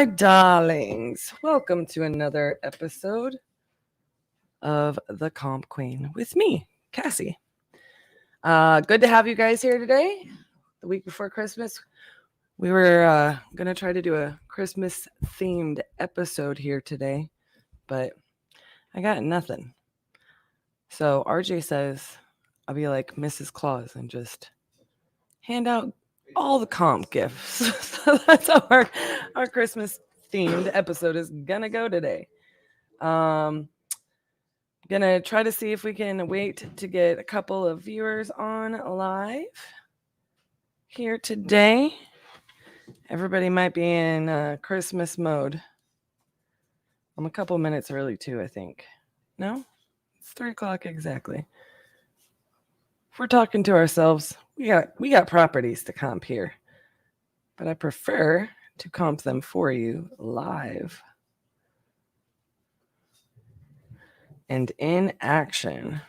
My darlings, welcome to another episode of The Comp Queen with me, Cassie. Good to have you guys here today. The week before Christmas, we were going to try to do a Christmas-themed episode here today, but I got nothing. So RJ says I'll be like Mrs. Claus and just hand out all the comp gifts. So that's how our Christmas themed episode is gonna go today. Gonna try to see if we can wait to get a couple of viewers on live here today. Everybody might be in Christmas mode. I'm a couple minutes early too, I think. No? It's 3 o'clock exactly. If we're talking to ourselves, we got properties to comp here. But I prefer to comp them for you live and in action.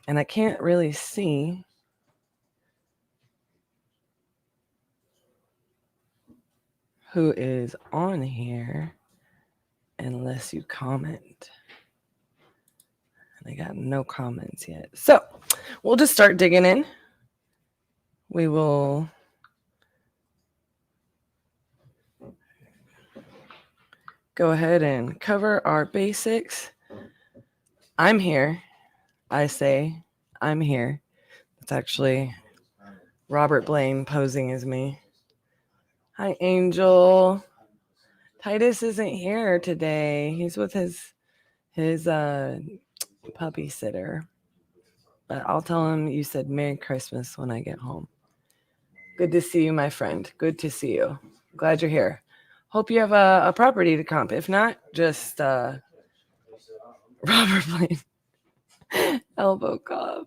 And I can't really see who is on here unless you comment. And I got no comments yet. So we'll just start digging in. We will go ahead and cover our basics. I'm here. I say I'm here. It's actually Robert Blaine posing as me. Hi, Angel. Titus isn't here today. He's with his puppy sitter. But I'll tell him you said Merry Christmas when I get home. Good to see you, my friend. Good to see you. Glad you're here. Hope you have a property to comp. If not, just Robert Blaine. Elbow cough.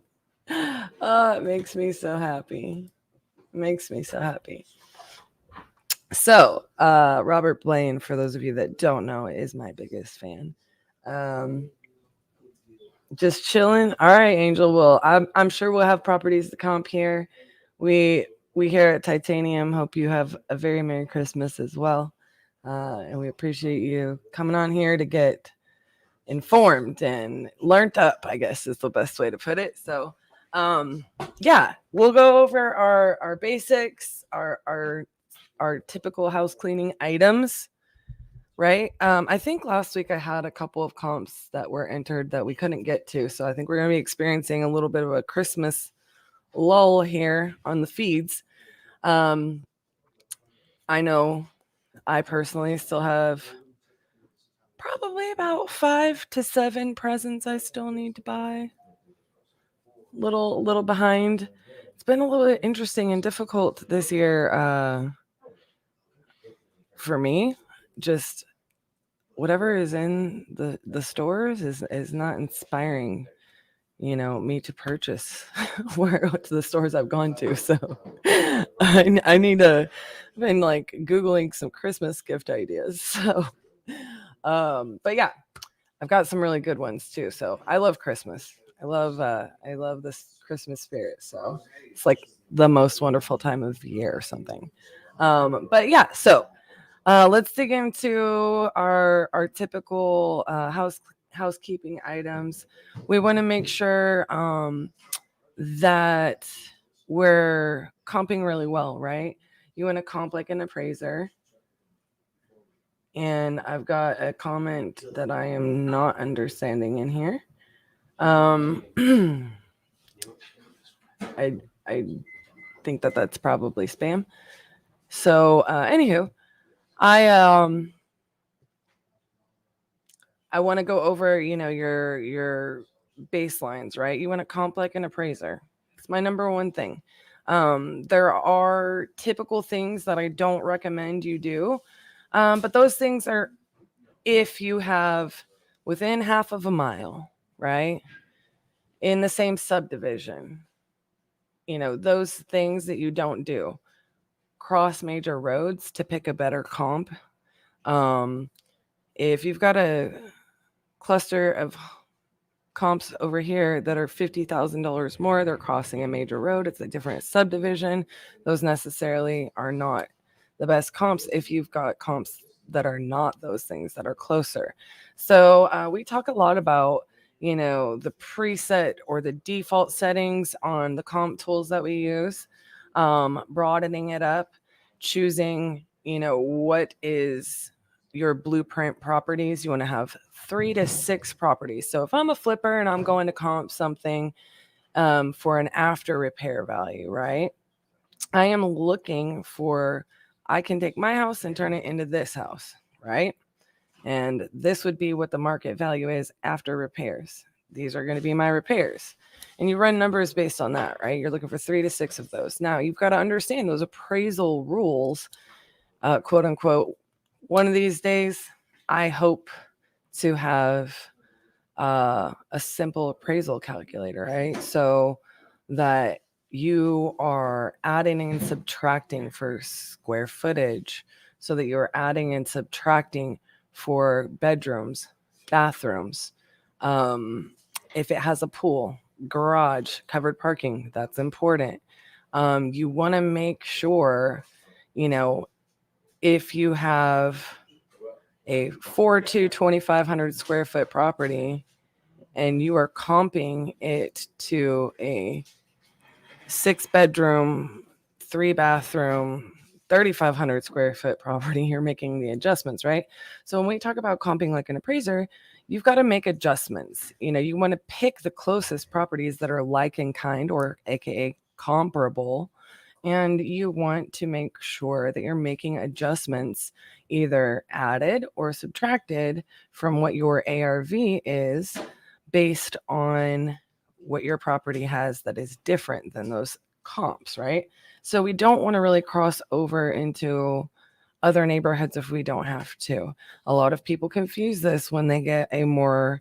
Oh, it makes me so happy. So, Robert Blaine, for those of you that don't know, is my biggest fan. Just chilling. All right, Angel. Well, I'm sure we'll have properties to comp here. We here at Titanium hope you have a very Merry Christmas as well. And we appreciate you coming on here to get informed and learned up, I guess is the best way to put it. So, yeah, we'll go over our basics, our typical house cleaning items, right? I think last week I had a couple of comps that were entered that we couldn't get to. So I think we're going to be experiencing a little bit of a Christmas lull here on the feeds. I know I personally still have probably about 5 to 7 presents I still need to buy. Little behind. It's been a little bit interesting and difficult this year for me. Just whatever is in the stores is not inspiring, me to purchase to the stores I've gone to. So I need to. I've been like Googling some Christmas gift ideas. So, but yeah, I've got some really good ones too. So I love Christmas. I love this Christmas spirit. So it's like the most wonderful time of year or something. But yeah, so let's dig into our typical housekeeping items. We want to make sure that we're comping really well, right? You want to comp like an appraiser. And I've got a comment that I am not understanding in here. I think that's probably spam. So anywho, I want to go over, your baselines, right? You want to comp like an appraiser. It's my number one thing. There are typical things that I don't recommend you do. But those things are if you have within half of a mile, right? In the same subdivision, those things that you don't do. Cross major roads to pick a better comp. If you've got a cluster of comps over here that are $50,000 more. They're crossing a major road. It's a different subdivision. Those necessarily are not the best comps if you've got comps that are not those things that are closer. So we talk a lot about, the preset or the default settings on the comp tools that we use, broadening it up, choosing, what is your blueprint properties. You want to have 3 to 6 properties. So if I'm a flipper and I'm going to comp something for an after repair value, right? I am looking for, I can take my house and turn it into this house, right? And this would be what the market value is after repairs. These are going to be my repairs. And you run numbers based on that, right? You're looking for 3 to 6 of those. Now, you've got to understand those appraisal rules, quote unquote. One of these days, I hope to have a simple appraisal calculator, right? So that you are adding and subtracting for square footage, so that you're adding and subtracting for bedrooms, bathrooms, if it has a pool, garage, covered parking, that's important. You want to make sure, if you have a 2,500 square foot property and you are comping it to a 6-bedroom, 3-bathroom, 3,500 square foot property, you're making the adjustments, right? So when we talk about comping like an appraiser, you've got to make adjustments. You want to pick the closest properties that are like in kind, or AKA comparable. And you want to make sure that you're making adjustments, either added or subtracted from what your ARV is, based on what your property has that is different than those comps, right? So we don't want to really cross over into other neighborhoods if we don't have to. A lot of people confuse this when they get a more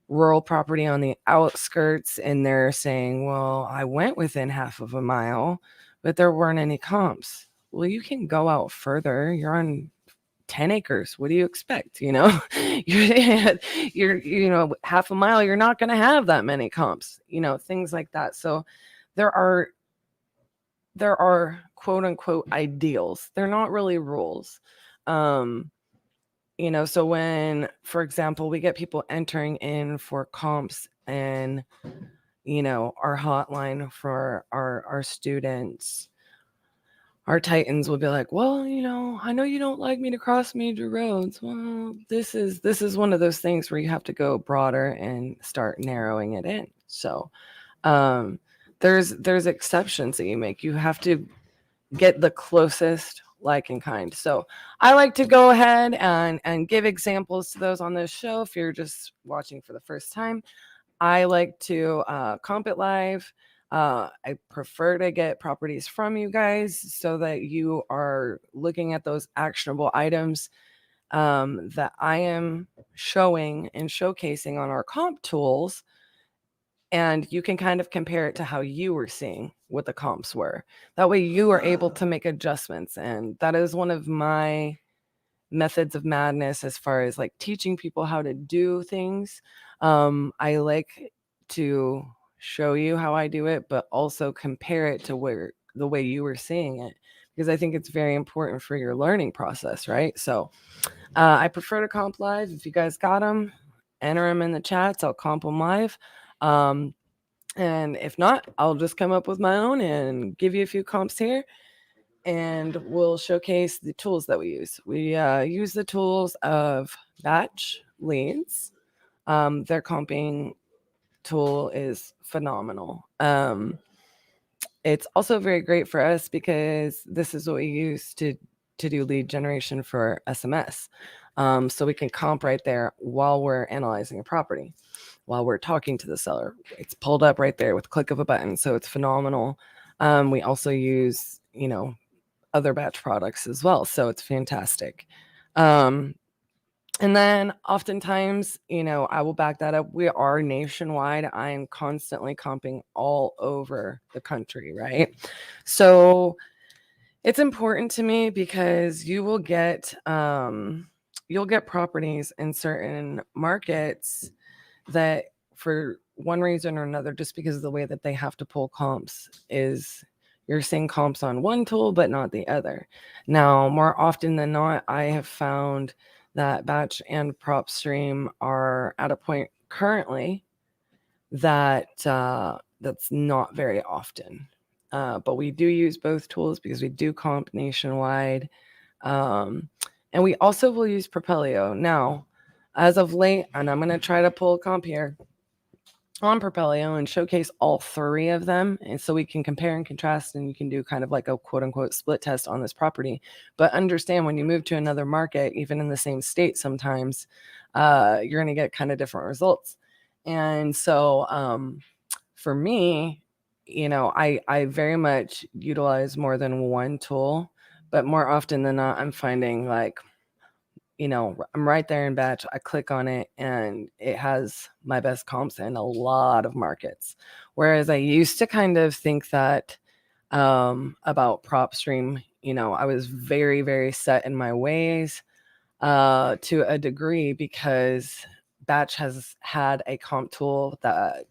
rural property on the outskirts and they're saying, well, I went within half of a mile, but there weren't any comps. Well, you can go out further. You're on 10 acres. What do you expect? You're half a mile, you're not going to have that many comps, things like that. So there are quote unquote ideals. They're not really rules. So when, for example, we get people entering in for comps and, our hotline for our students, our Titans will be like, well, I know you don't like me to cross major roads. Well, this is one of those things where you have to go broader and start narrowing it in. So there's exceptions that you make. You have to get the closest like and kind. So I like to go ahead and give examples to those on this show. If you're just watching for the first time, I like to comp it live. I prefer to get properties from you guys so that you are looking at those actionable items that I am showing and showcasing on our comp tools. And you can kind of compare it to how you were seeing what the comps were. That way you are able to make adjustments. And that is one of my methods of madness as far as like teaching people how to do things. I like to show you how I do it, but also compare it to the way you were seeing it, because I think it's very important for your learning process, right? So I prefer to comp live. If you guys got them, enter them in the chats. I'll comp them live. And if not, I'll just come up with my own and give you a few comps here, and we'll showcase the tools that we use. We use the tools of Batch Leads. Their comping tool is phenomenal. It's also very great for us because this is what we use to do lead generation for SMS. So we can comp right there while we're analyzing a property, while we're talking to the seller. It's pulled up right there with a click of a button. So it's phenomenal. We also use, other batch products as well. So it's fantastic. And then oftentimes, I will back that up. We are nationwide. I am constantly comping all over the country, right? So it's important to me because you'll get properties in certain markets that for one reason or another, just because of the way that they have to pull comps, is you're seeing comps on one tool but not the other. Now, more often than not, I have found that batch and prop stream are at a point currently that that's not very often. But we do use both tools because we do comp nationwide. And we also will use Propelio. Now, as of late, and I'm going to try to pull a comp here on Propelio and showcase all three of them. And so we can compare and contrast, and you can do kind of like a quote unquote split test on this property. But understand, when you move to another market, even in the same state, sometimes you're going to get kind of different results. And so for me, I very much utilize more than one tool, but more often than not, I'm finding like, I'm right there in batch. I click on it and it has my best comps in a lot of markets. Whereas I used to kind of think that about prop stream, I was very, very set in my ways to a degree, because batch has had a comp tool that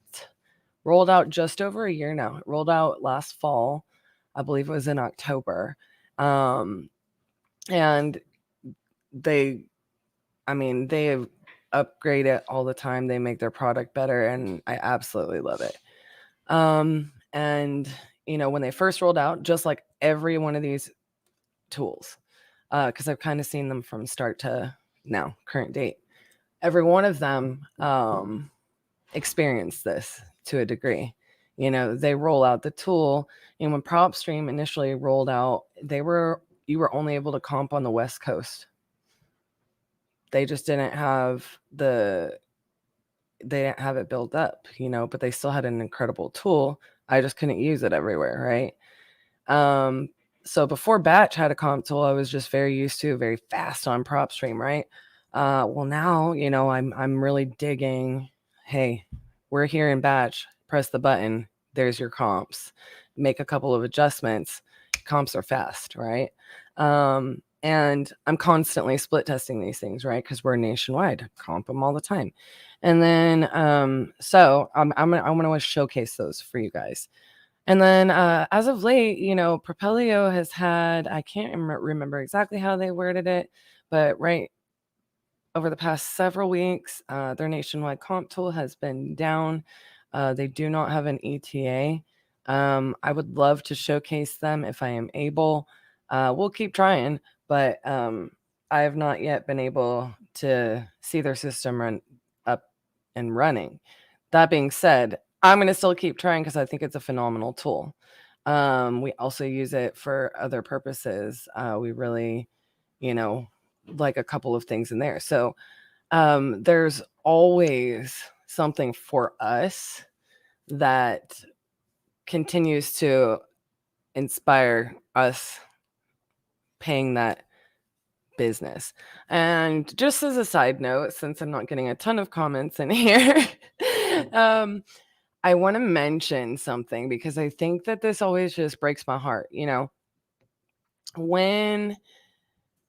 rolled out just over a year now. It rolled out last fall. I believe it was in October. And they upgrade it all the time. They make their product better, and I absolutely love it. And when they first rolled out, just like every one of these tools, because I've kind of seen them from start to now, current date, every one of them experienced this to a degree. They roll out the tool, and when PropStream initially rolled out, you were only able to comp on the West Coast. They just didn't have it built up, but they still had an incredible tool. I just couldn't use it everywhere, right? So before batch had a comp tool, I was just very used to, very fast on PropStream, right? Well, now, I'm really digging, hey, we're here in batch, press the button, there's your comps, make a couple of adjustments, comps are fast, right? And I'm constantly split testing these things, right? Because we're nationwide, comp them all the time. And then, so I want to showcase those for you guys. And then as of late, Propelio has had, I can't remember exactly how they worded it, but right over the past several weeks, their nationwide comp tool has been down. They do not have an ETA. I would love to showcase them if I am able. We'll keep trying, but I have not yet been able to see their system run up and running. That being said, I'm going to still keep trying because I think it's a phenomenal tool. We also use it for other purposes. We really, like a couple of things in there. So there's always something for us that continues to inspire us paying that business. And just as a side note, since I'm not getting a ton of comments in here, I want to mention something, because I think that this always just breaks my heart. When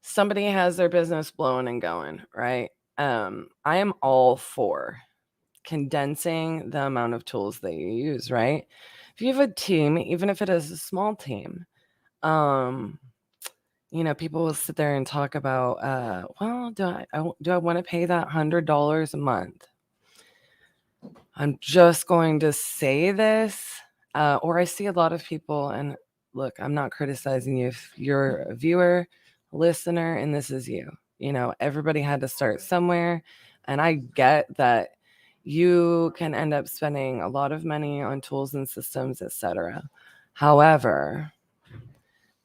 somebody has their business blowing and going, right? I am all for condensing the amount of tools that you use, right? If you have a team, even if it is a small team, people will sit there and talk about, well, do I want to pay that $100 a month? I'm just going to say this, or I see a lot of people, and look, I'm not criticizing you if you're a viewer, listener, and this is you. Everybody had to start somewhere, and I get that you can end up spending a lot of money on tools and systems, etc. However,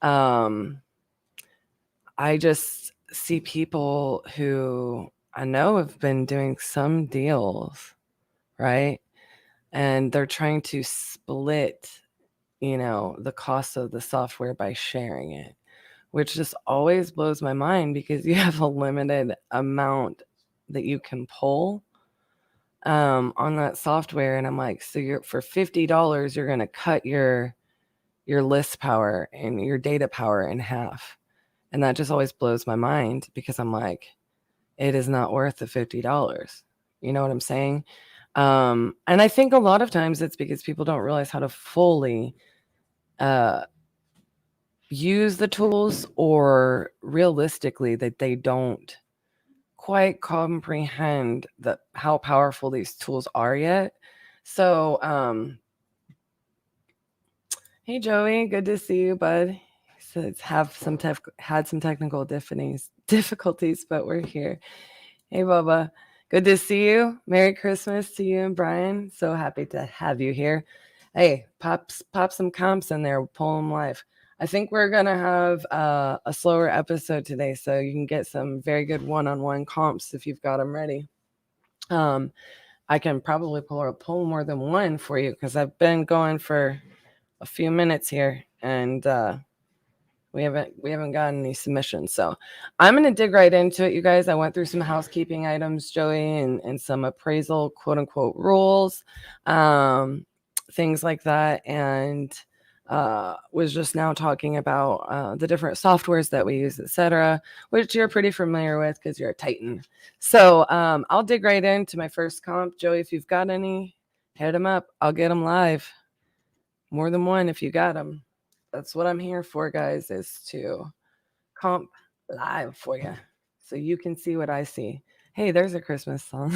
I just see people who I know have been doing some deals, right? And they're trying to split, the cost of the software by sharing it, which just always blows my mind, because you have a limited amount that you can pull on that software. And I'm like, so for $50, you're going to cut your list power and your data power in half. And that just always blows my mind, because I'm like, it is not worth the $50. You know what I'm saying? And I think a lot of times it's because people don't realize how to fully use the tools, or realistically that they don't quite comprehend how powerful these tools are yet. So, hey Joey, good to see you, bud. So had some technical difficulties, but we're here. Hey Bubba, good to see you. Merry Christmas to you and Brian. So happy to have you here. Hey, pop some comps in there, pull them live. I think we're gonna have a slower episode today, so you can get some very good one-on-one comps if you've got them ready. I can probably pull more than one for you because I've been going for a few minutes here, and we haven't gotten any submissions. So I'm going to dig right into it, you guys. I went through some housekeeping items, Joey, and some appraisal, quote unquote, rules, things like that. And was just now talking about the different softwares that we use, etc., which you're pretty familiar with because you're a Titan. So I'll dig right into my first comp. Joey, if you've got any, hit them up. I'll get them live. More than one if you got them. That's what I'm here for, guys, is to comp live for you so you can see what I see. Hey, there's a Christmas song.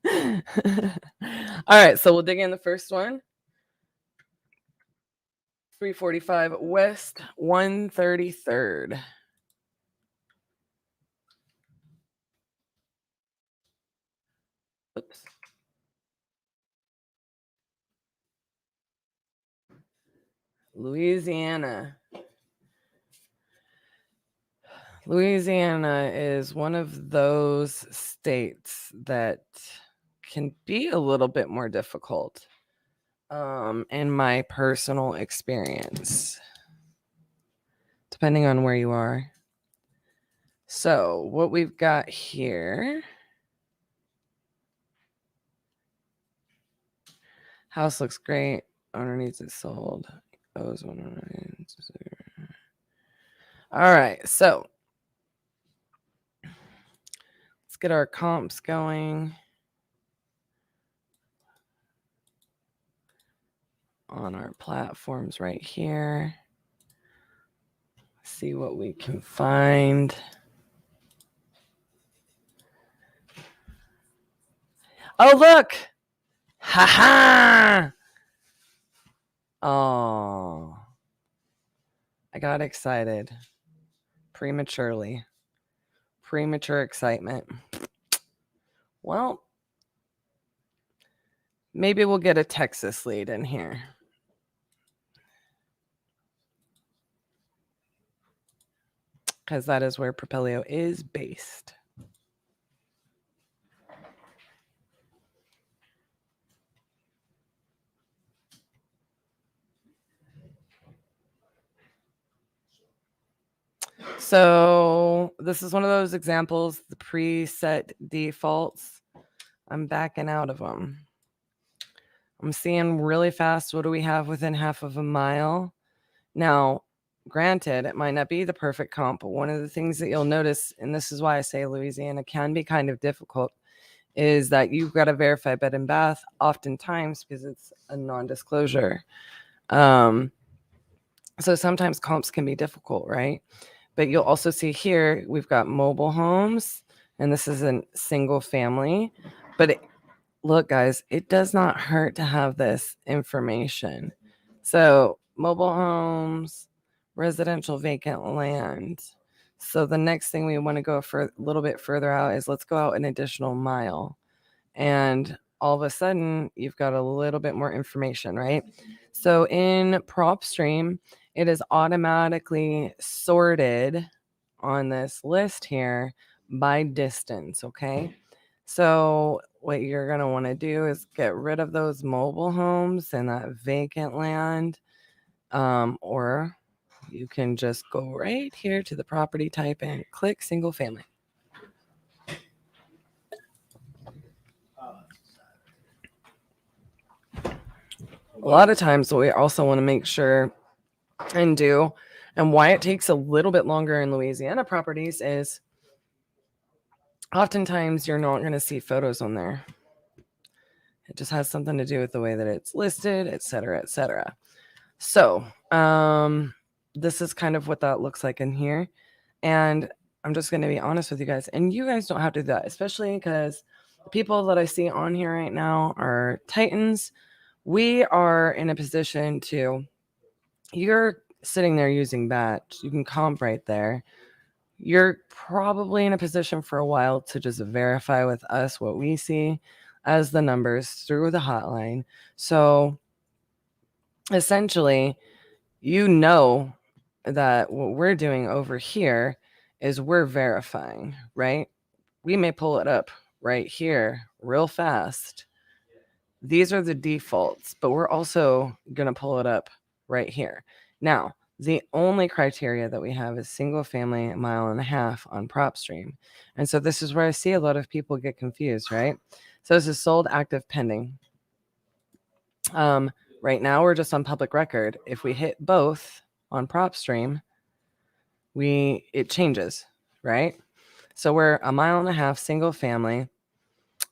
All right, so we'll dig in the first one. 345 West 133rd. Oops. Louisiana. Louisiana is one of those states that can be a little bit more difficult, in my personal experience, depending on where you are. So what we've got here, house looks great, owner needs it sold. All right, so let's get our comps going on our platforms right here. See what we can find. Oh, look! Ha-ha! Oh, I got excited prematurely. Premature excitement. Well, maybe we'll get a Texas lead in here. Because that is where Propelio is based. So this is one of those examples, the preset defaults. I'm backing out of them. I'm seeing really fast, what do we have within half of a mile? Now, granted, it might not be the perfect comp, but one of the things that you'll notice, and this is why I say Louisiana can be kind of difficult, is that you've got to verify bed and bath oftentimes because it's a non-disclosure. So sometimes comps can be difficult, right? But you'll also see here, we've got mobile homes, and this is a single family. But look, guys, it does not hurt to have this information. So mobile homes, residential vacant land. So the next thing we want to go for a little bit further out is let's go out an additional mile. And all of a sudden, you've got a little bit more information, right? So in PropStream, it is automatically sorted on this list here by distance, okay? So what you're going to want to do is get rid of those mobile homes and that vacant land, or you can just go right here to the property type and click single family. A lot of times what we also want to make sure and do, and why it takes a little bit longer in Louisiana properties, is oftentimes you're not going to see photos on there. It just has something to do with the way that it's listed, et cetera, et cetera. So this is kind of what that looks like in here. And I'm just going to be honest with you guys. And you guys don't have to do that, especially because the people that I see on here right now are Titans. We are in a position to, you're sitting there using batch. You can comp right there. You're probably in a position for a while to just verify with us what we see as the numbers through the hotline. So essentially, you know that what we're doing over here is we're verifying, right? We may pull it up right here real fast. These are the defaults, but we're also going to pull it up right here. Now, the only criteria that we have is single family 1.5 miles on PropStream. And so this is where I see a lot of people get confused, right? So this is sold, active, pending. Right now we're just on public record. If we hit both on PropStream, it changes, right? So we're 1.5 miles single family.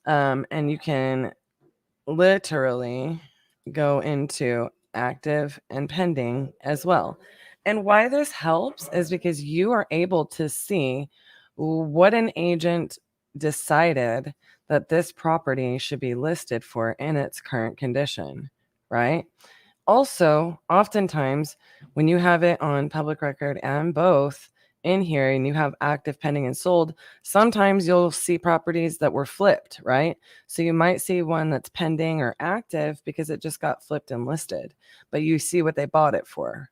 And you can literally go into active and pending as well. And why this helps is because you are able to see what an agent decided that this property should be listed for in its current condition, right? Also, oftentimes when you have it on public record and both in here and you have active, pending, and sold, sometimes you'll see properties that were flipped, right? So you might see one that's pending or active because it just got flipped and listed, but you see what they bought it for.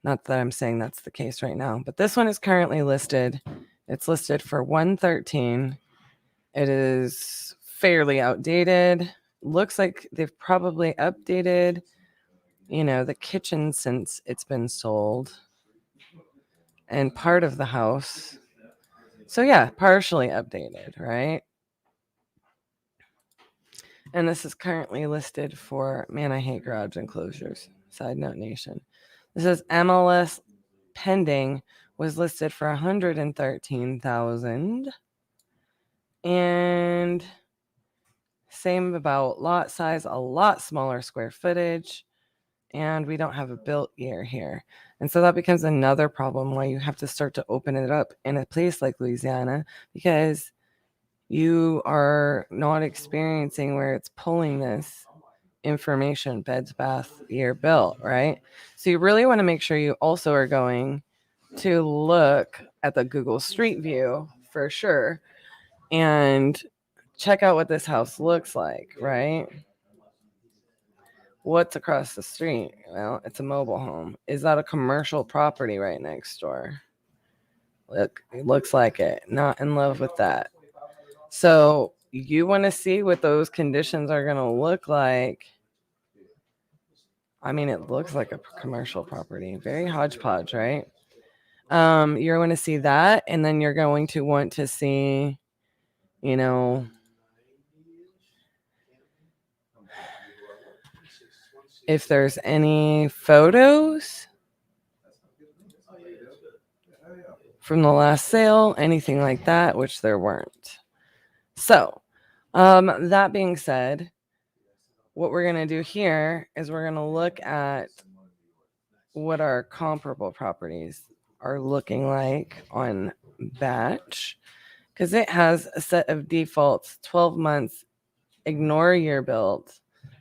Not that I'm saying that's the case right now, but this one is currently listed. It's listed for $113,000. It is fairly outdated. Looks like they've probably updated the kitchen since it's been sold and part of the house. So yeah, partially updated, right? And this is currently listed for, man, I hate garage enclosures. Side note nation. This is MLS pending was listed for $113,000. And same about lot size, a lot smaller square footage. And we don't have a built year here. And so that becomes another problem why you have to start to open it up in a place like Louisiana, because you are not experiencing where it's pulling this information, beds, bath, year built, right? So you really want to make sure you also are going to look at the Google Street View for sure and check out what this house looks like, right? What's across the street? Well, it's a mobile home. Is that a commercial property right next door? Look, it looks like it. Not in love with that. So you want to see what those conditions are going to look like. I mean, it looks like a commercial property. Very hodgepodge, right? You're going to see that, and then you're going to want to see, if there's any photos from the last sale, anything like that, which there weren't. So, that being said, what we're going to do here is we're going to look at what our comparable properties are looking like on batch, because it has a set of defaults, 12 months, ignore year built,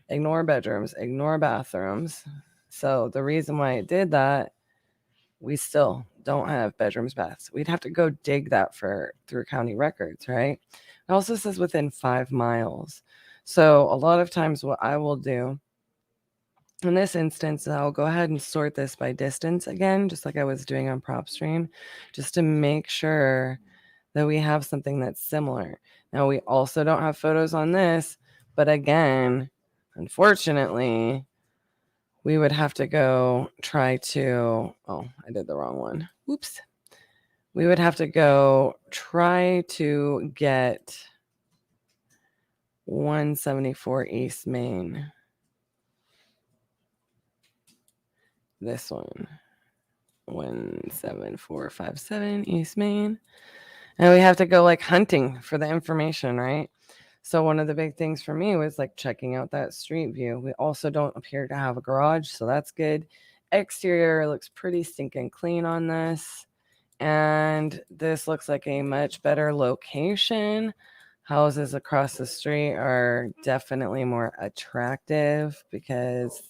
ignore bedrooms, ignore bathrooms. So the reason why it did that, we still don't have bedrooms, baths. We'd have to go dig that through county records, right? It also says within 5 miles. So a lot of times what I will do in this instance, I'll go ahead and sort this by distance again, just like I was doing on PropStream, just to make sure that we have something that's similar. Now, we also don't have photos on this, but again, unfortunately, we would have to go try to, oh, I did the wrong one. Oops. We would have to go try to get 174 East Main. This one. 17457 East Main. And we have to go like hunting for the information, right? So one of the big things for me was like checking out that street view. We also don't appear to have a garage, so that's good. Exterior looks pretty stinking clean on this. And this looks like a much better location. Houses across the street are definitely more attractive because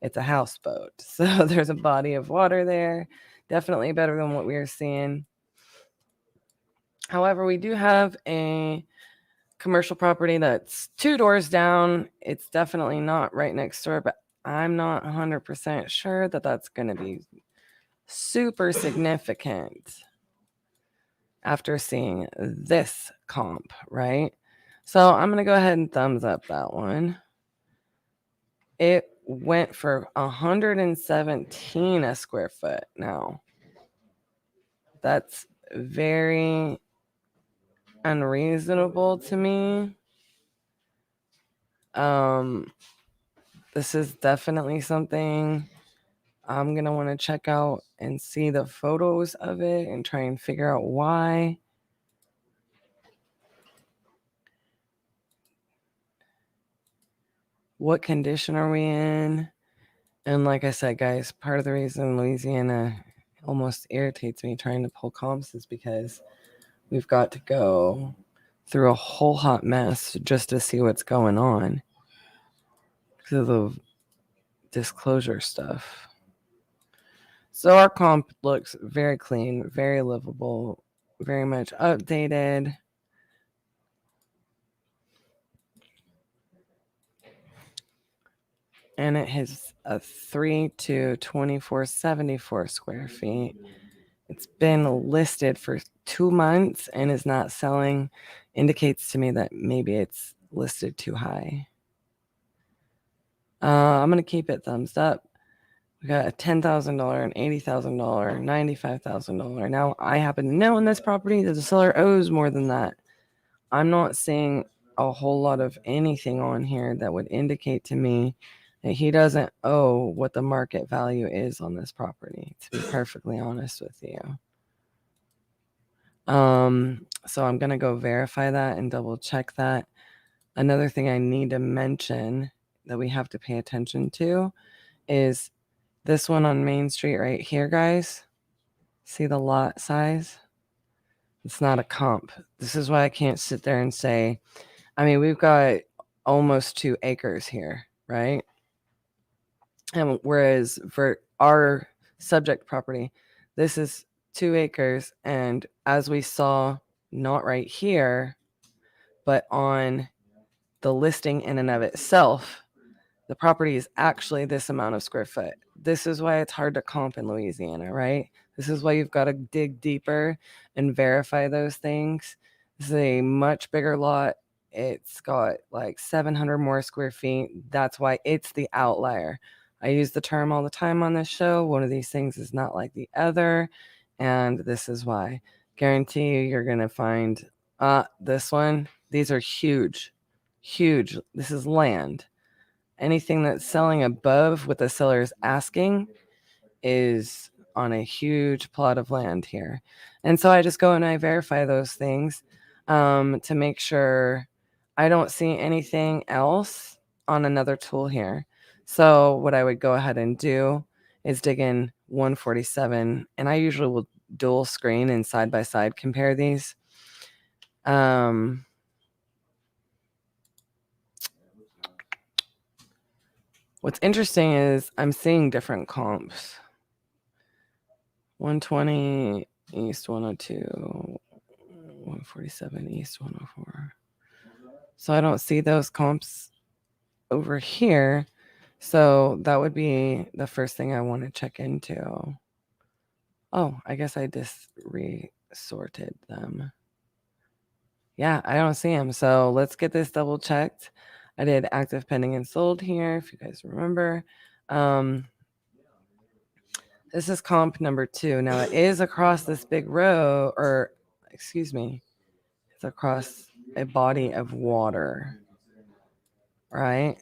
it's a houseboat. So there's a body of water there. Definitely better than what we were seeing. However, we do have a commercial property that's 2 doors down. It's definitely not right next door, but I'm not 100% sure that that's going to be super significant after seeing this comp, right? So I'm going to go ahead and thumbs up that one. It went for 117 a square foot now. That's very unreasonable to me. This is definitely something I'm going to want to check out and see the photos of it and try and figure out why. What condition are we in? And like I said, guys, part of the reason Louisiana almost irritates me trying to pull comps is because we've got to go through a whole hot mess just to see what's going on because of disclosure stuff. So our comp looks very clean, very livable, very much updated. And it has a 3 to 2474 square feet. It's been listed for 2 months and is not selling. Indicates to me that maybe it's listed too high. I'm going to keep it thumbs up. We got a $10,000, an $80,000, $95,000. Now, I happen to know in this property that the seller owes more than that. I'm not seeing a whole lot of anything on here that would indicate to me that he doesn't owe what the market value is on this property, to be perfectly honest with you. So I'm going to go verify that and double check that. Another thing I need to mention that we have to pay attention to is this one on Main Street right here, guys. See the lot size? It's not a comp. This is why I can't sit there and say, I mean, we've got almost 2 acres here, right? And whereas for our subject property, this is 2 acres. And as we saw, not right here, but on the listing in and of itself, the property is actually this amount of square foot. This is why it's hard to comp in Louisiana, right? This is why you've got to dig deeper and verify those things. This is a much bigger lot. It's got like 700 more square feet. That's why it's the outlier. I use the term all the time on this show. One of these things is not like the other. And this is why. Guarantee you, you're going to find this one. These are huge, huge. This is land. Anything that's selling above what the seller is asking is on a huge plot of land here. And so I just go and I verify those things to make sure I don't see anything else on another tool here. So what I would go ahead and do is dig in 147, and I usually will dual screen and side by side compare these. What's interesting is I'm seeing different comps. 120 East 102, 147 East 104. So I don't see those comps over here. So that would be the first thing I want to check into. Oh, I guess I just resorted them. Yeah, I don't see them. So let's get this double checked. I did active, pending, and sold here, if you guys remember. This is comp number 2. Now it is across this big row, or excuse me, it's across a body of water, right?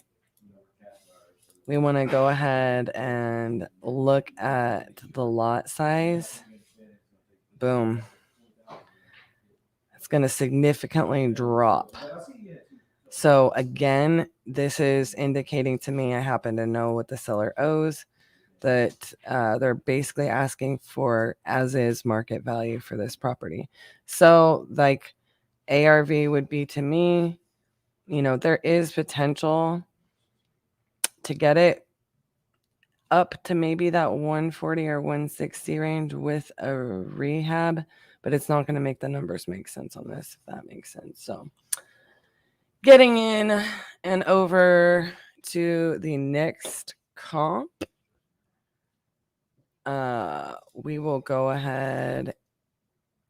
We want to go ahead and look at the lot size. Boom. It's going to significantly drop. So again, this is indicating to me, I happen to know what the seller owes, that they're basically asking for as is market value for this property. So like ARV would be, to me, there is potential to get it up to maybe that 140 or 160 range with a rehab, but it's not going to make the numbers make sense on this, if that makes sense. So getting in and over to the next comp, we will go ahead.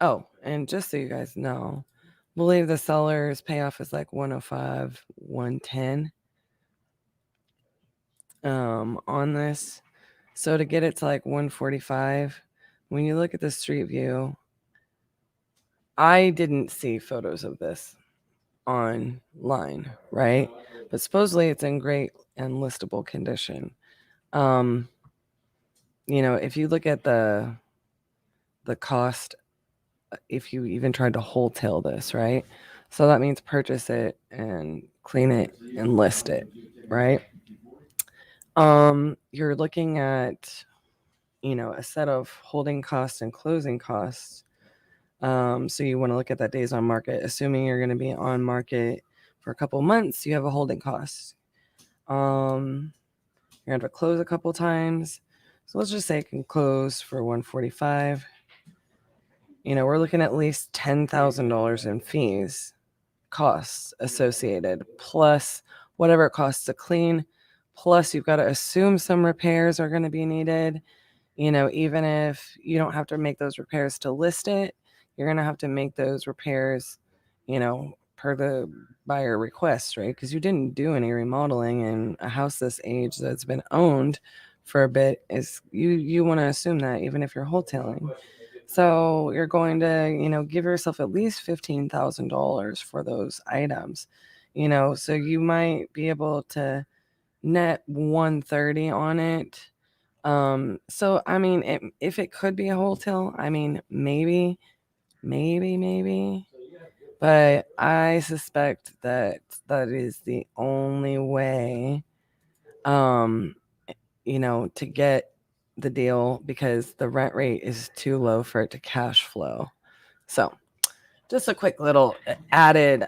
Oh, and just so you guys know, I believe the seller's payoff is like 105, 110 on this. So to get it to like 145, when you look at the street view, I didn't see photos of this online, right? But supposedly it's in great and listable condition. If you look at the cost, if you even tried to wholesale this, right? So that means purchase it and clean it and list it, right? You're looking at, a set of holding costs and closing costs. So you want to look at that days on market, assuming you're going to be on market for a couple months, you have a holding cost. You're going to have to close a couple times. So let's just say it can close for 145. We're looking at least $10,000 in fees, costs associated, plus whatever it costs to clean. Plus, you've got to assume some repairs are going to be needed. Even if you don't have to make those repairs to list it, you're going to have to make those repairs, per the buyer request, right? Because you didn't do any remodeling, and a house this age that's been owned for a bit is you want to assume that even if you're wholesaling. So you're going to, give yourself at least $15,000 for those items, so you might be able to net 130 on it. So I mean, if it could be a wholesale, I mean, maybe, but I suspect that is the only way, to get the deal, because the rent rate is too low for it to cash flow. So just a quick little added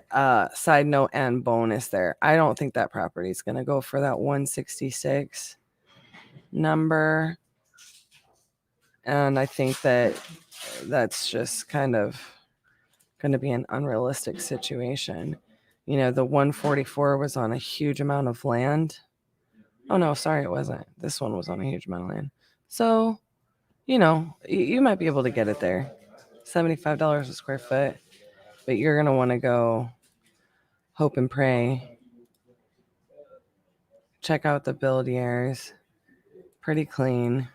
side note and bonus there. I don't think that property is going to go for that 166 number. And I think that that's just kind of going to be an unrealistic situation. The 144 was on a huge amount of land. Oh, no, sorry, it wasn't. This one was on a huge amount of land. So, you might be able to get it there. $75 a square foot. But you're going to want to go hope and pray. Check out the build years. Pretty clean.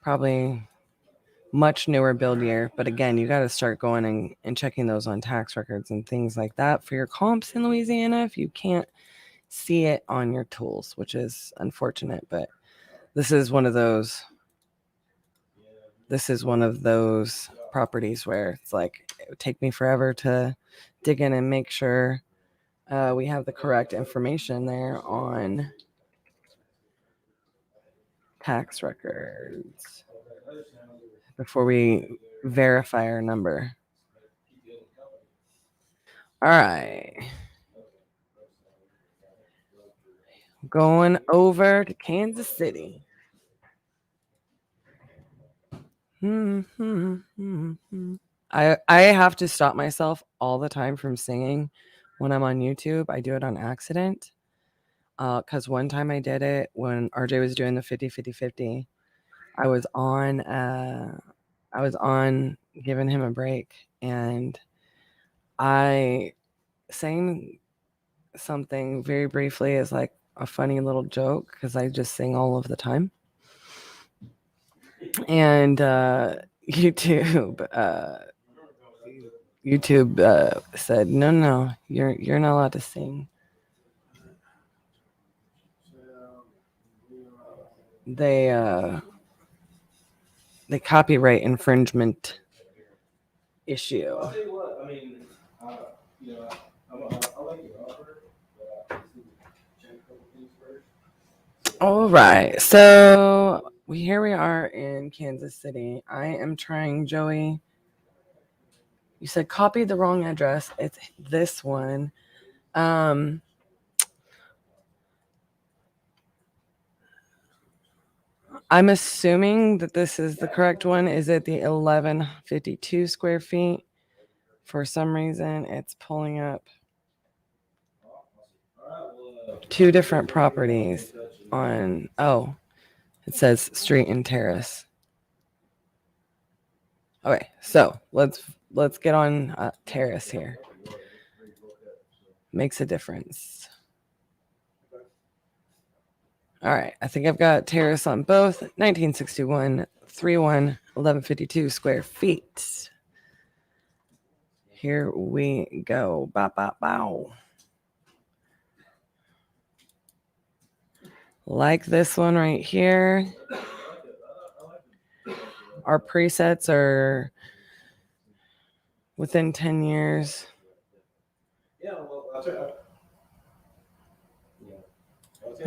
Probably much newer build year. But again, you got to start going and checking those on tax records and things like that for your comps in Louisiana if you can't see it on your tools, which is unfortunate. But this is one of those properties where it's like it would take me forever to dig in and make sure we have the correct information there on tax records before we verify our number. All right. Going over to Kansas City. I have to stop myself all the time from singing when I'm on YouTube. I do it on accident. Because one time I did it when RJ was doing the 50-50-50. I was on giving him a break, and I sang something very briefly as like a funny little joke, because I just sing all of the time. And YouTube said, no, you're not allowed to sing. They copyright infringement issue. All right, so here we are in Kansas City. I am trying, Joey. You said copy the wrong address. It's this one. I'm assuming that this is the correct one. Is it the 1152 square feet? For some reason, it's pulling up two different properties on, it says street and terrace. Okay, so let's get on terrace here. Makes a difference. All right, I think I've got terrace on both. 1961, 31, 1152 square feet. Here we go. Bow, bow, bow. Like this one right here. Our presets are within 10 years.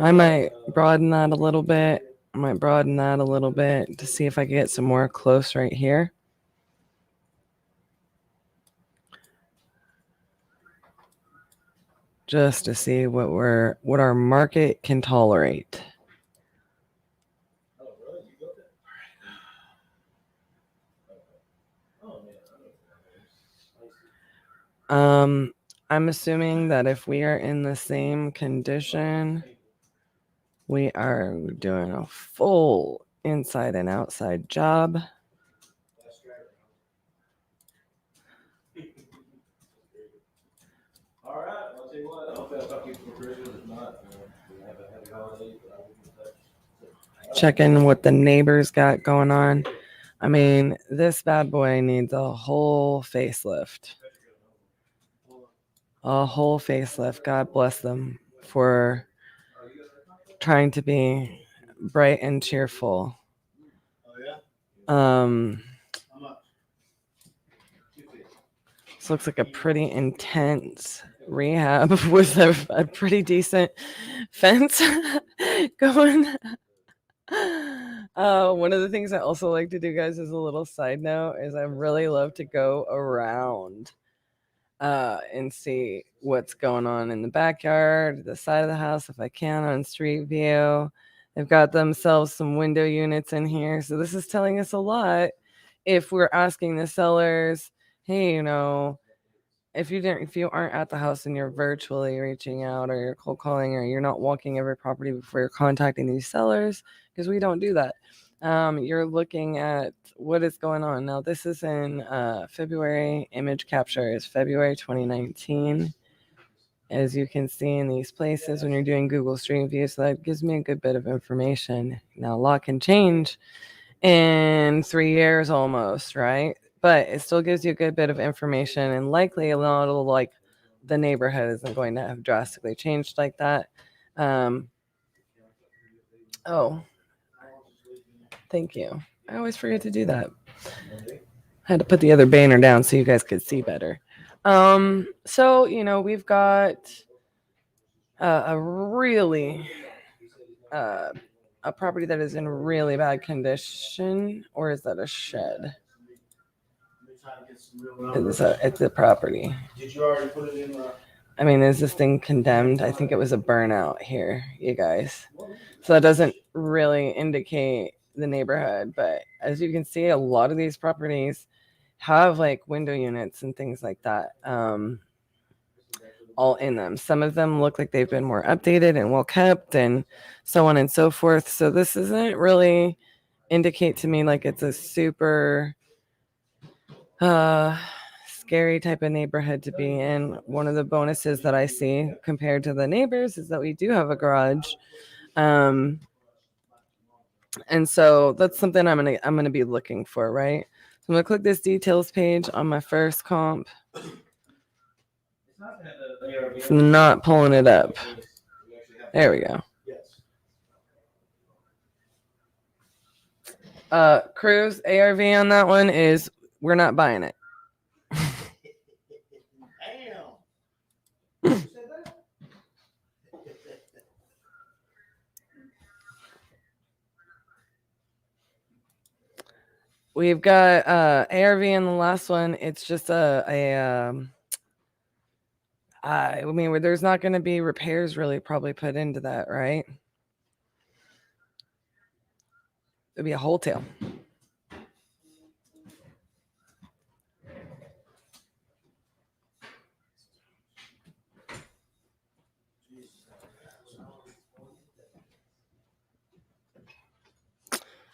I might broaden that a little bit. To see if I can get some more close right here. Just to see what our market can tolerate. I'm assuming that if we are in the same condition, we are doing a full inside and outside job. All right, I'll tell you what, I hope I'll talk to you for Christmas. If not, we have a happy holiday, but I will be in touch. Checking what the neighbors got going on. I mean, this bad boy needs a whole facelift. A whole facelift. God bless them for trying to be bright and cheerful. This looks like a pretty intense rehab with a pretty decent fence going. One of the things I also like to do, guys, as a little side note, is I really love to go around and see what's going on in the backyard, the side of the house, if I can, on street view. They've got themselves some window units in here. So this is telling us a lot if we're asking the sellers, hey, if you aren't at the house and you're virtually reaching out or you're cold calling or you're not walking every property before you're contacting these sellers, because we don't do that. You're looking at what is going on. Now, this is in February. Image capture is February 2019. As you can see in these places when you're doing Google Street View, so that gives me a good bit of information. Now, a lot can change in 3 years almost, right? But it still gives you a good bit of information, and likely a lot of like the neighborhood isn't going to have drastically changed like that. Thank you. I always forget to do that. I had to put the other banner down so you guys could see better. So we've got a really a property that is in really bad condition, or is that a shed? It's a property. Did you already put it in? I mean, is this thing condemned? I think it was a burnout here, you guys. So that doesn't really indicate the neighborhood, but as you can see, a lot of these properties have like window units and things like that all in them. Some of them look like they've been more updated and well kept and so on and so forth. So this doesn't really indicate to me like it's a super scary type of neighborhood to be in. One of the bonuses that I see compared to the neighbors is that we do have a garage. And so that's something I'm gonna be looking for, right? So I'm gonna click this details page on my first comp. It's not pulling it up. There we go. Cruise ARV on that one is we're not buying it. We've got ARV in the last one. It's just I mean, there's not going to be repairs really probably put into that, right? It'd be a wholesale.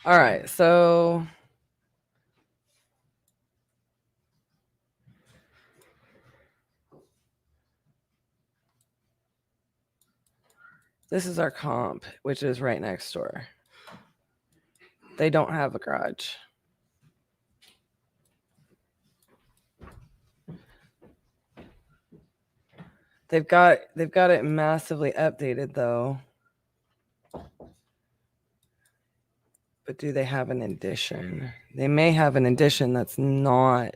All right, so this is our comp, which is right next door. They don't have a garage. They've got it massively updated though. But do they have an addition? They may have an addition that's not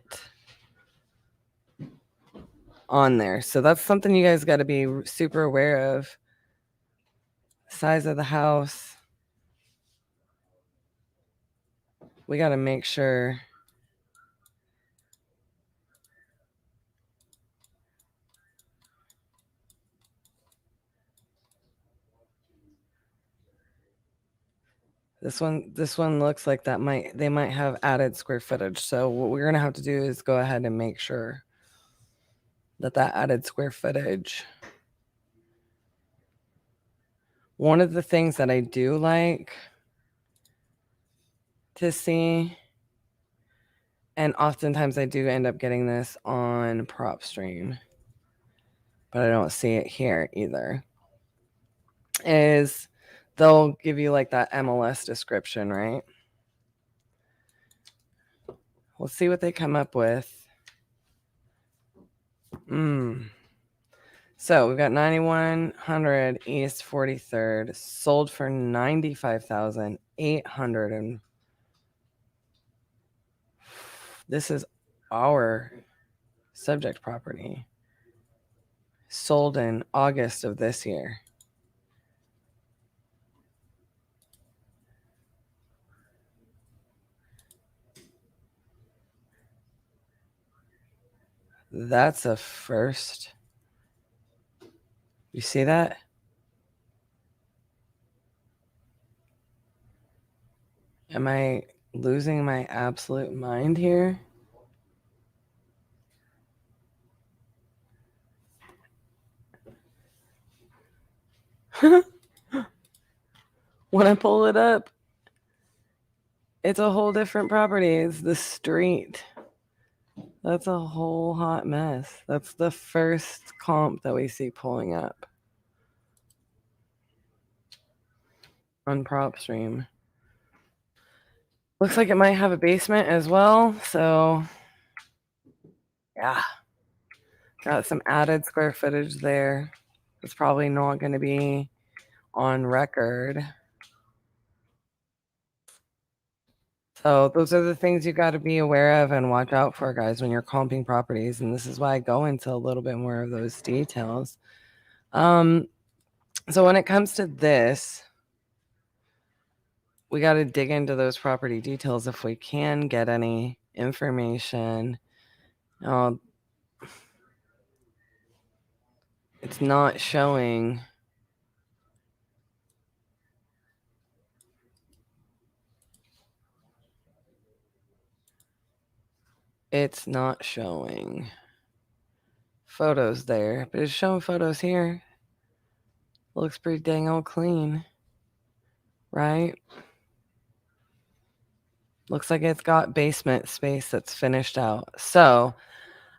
on there. So that's something you guys got to be super aware of. Size of the house. We got to make sure. This one looks like they might have added square footage. So what we're going to have to do is go ahead and make sure that added square footage. One of the things that I do like to see, and oftentimes I do end up getting this on PropStream, but I don't see it here either, is they'll give you like that MLS description, right? We'll see what they come up with. So we've got 9100 East 43rd, sold for $95,800, and this is our subject property. Sold in August of this year. That's a first. You see that? Am I losing my absolute mind here? When I pull it up, it's a whole different property. It's the street. That's a whole hot mess. That's the first comp that we see pulling up on PropStream. Looks like it might have a basement as well. So, yeah. Got some added square footage there. It's probably not going to be on record. So those are the things you got to be aware of and watch out for, guys, when you're comping properties. And this is why I go into a little bit more of those details. So when it comes to this, we got to dig into those property details if we can get any information. It's not showing. It's not showing photos there, but it's showing photos here. Looks pretty dang old clean, right? Looks like it's got basement space that's finished out. So